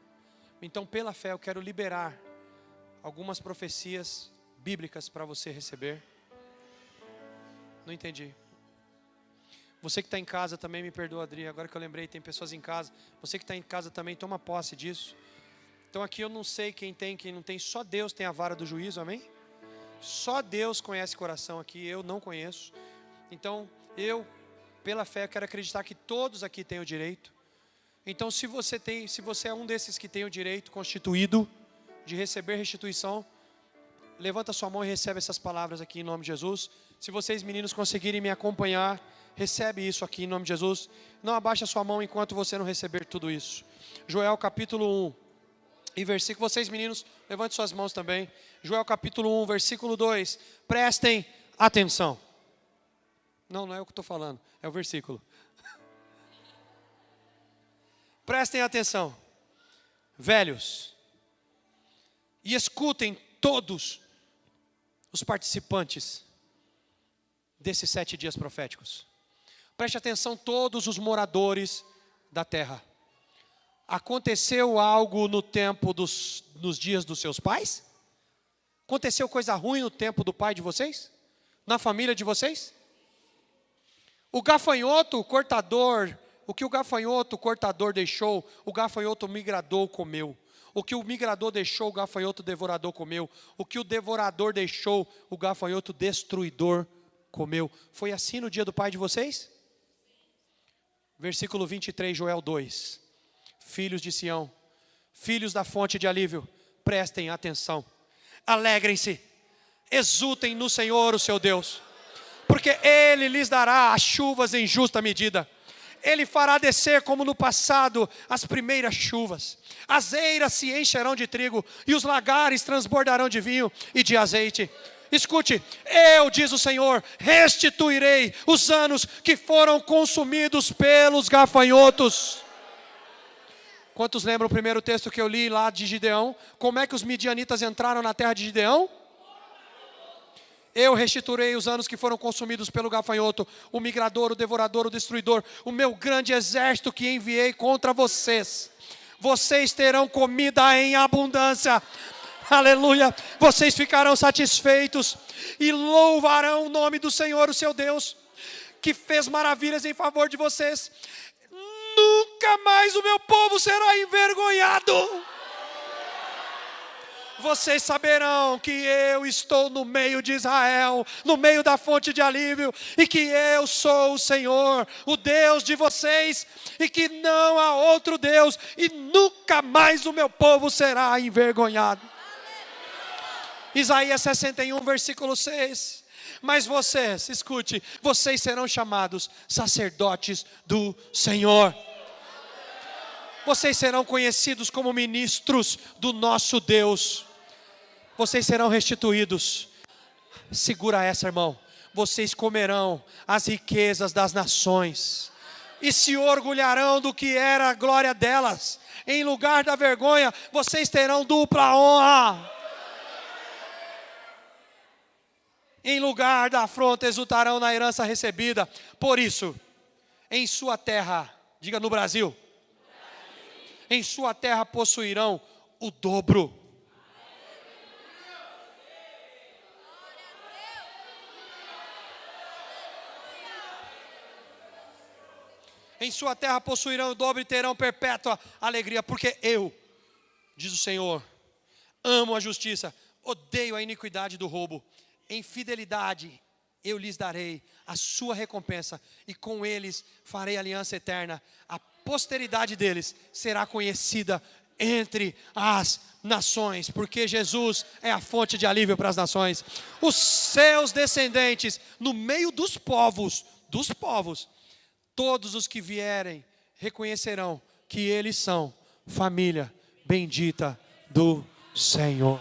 Então, pela fé, eu quero liberar algumas profecias bíblicas para você receber. Não entendi. Você que está em casa também, me perdoa, Adri, agora que eu lembrei, tem pessoas em casa. Você que está em casa também, toma posse disso. Então aqui eu não sei quem tem, quem não tem, só Deus tem a vara do juízo, amém? Só Deus conhece o coração aqui, eu não conheço. Então, pela fé, eu quero acreditar que todos aqui têm o direito. Então, se você é um desses que tem o direito constituído de receber restituição, levanta sua mão e recebe essas palavras aqui em nome de Jesus. Se vocês meninos conseguirem me acompanhar, recebe isso aqui em nome de Jesus. Não abaixe a sua mão enquanto você não receber tudo isso. Joel capítulo 1 e versículo, vocês meninos, levante suas mãos também. Joel capítulo 1, versículo 2, prestem atenção. Não é o que eu estou falando, é o versículo. Prestem atenção, velhos, e escutem todos os participantes desses 7 dias proféticos. Preste atenção todos os moradores da terra. Aconteceu algo no tempo nos dias dos seus pais? Aconteceu coisa ruim no tempo do pai de vocês? Na família de vocês? O gafanhoto, o cortador, o que o gafanhoto, o cortador deixou, o gafanhoto migrador comeu. O que o migrador deixou, o gafanhoto devorador comeu. O que o devorador deixou, o gafanhoto destruidor comeu. Foi assim no dia do pai de vocês? Versículo 23, Joel 2. Filhos de Sião, filhos da fonte de alívio, prestem atenção. Alegrem-se, exultem no Senhor, o seu Deus, porque Ele lhes dará as chuvas em justa medida. Ele fará descer como no passado as primeiras chuvas. As eiras se encherão de trigo e os lagares transbordarão de vinho e de azeite. Escute, eu, diz o Senhor, restituirei os anos que foram consumidos pelos gafanhotos. Quantos lembram o primeiro texto que eu li lá de Gideão? Como é que os midianitas entraram na terra de Gideão? Eu restituirei os anos que foram consumidos pelo gafanhoto, o migrador, o devorador, o destruidor, o meu grande exército que enviei contra vocês. Vocês terão comida em abundância. Aleluia. Vocês ficarão satisfeitos e louvarão o nome do Senhor, o seu Deus, que fez maravilhas em favor de vocês. Nunca mais o meu povo será envergonhado. Vocês saberão que eu estou no meio de Israel, no meio da fonte de alívio, e que eu sou o Senhor, o Deus de vocês, e que não há outro Deus, e nunca mais o meu povo será envergonhado. Isaías 61, versículo 6. Mas vocês, escute, vocês serão chamados sacerdotes do Senhor. Vocês serão conhecidos como ministros do nosso Deus. Vocês serão restituídos. Segura essa, irmão. Vocês comerão as riquezas das nações e se orgulharão do que era a glória delas. Em lugar da vergonha, vocês terão dupla honra. Em lugar da afronta, exultarão na herança recebida. Por isso, em sua terra, diga no Brasil, em sua terra possuirão o dobro. Em sua terra possuirão o dobro e terão perpétua alegria, porque eu, diz o Senhor, amo a justiça, odeio a iniquidade do roubo. Em fidelidade eu lhes darei a sua recompensa, e com eles farei aliança eterna. A posteridade deles será conhecida entre as nações, porque Jesus é a fonte de alívio para as nações. Os seus descendentes, no meio dos povos, todos os que vierem reconhecerão que eles são família bendita do Senhor.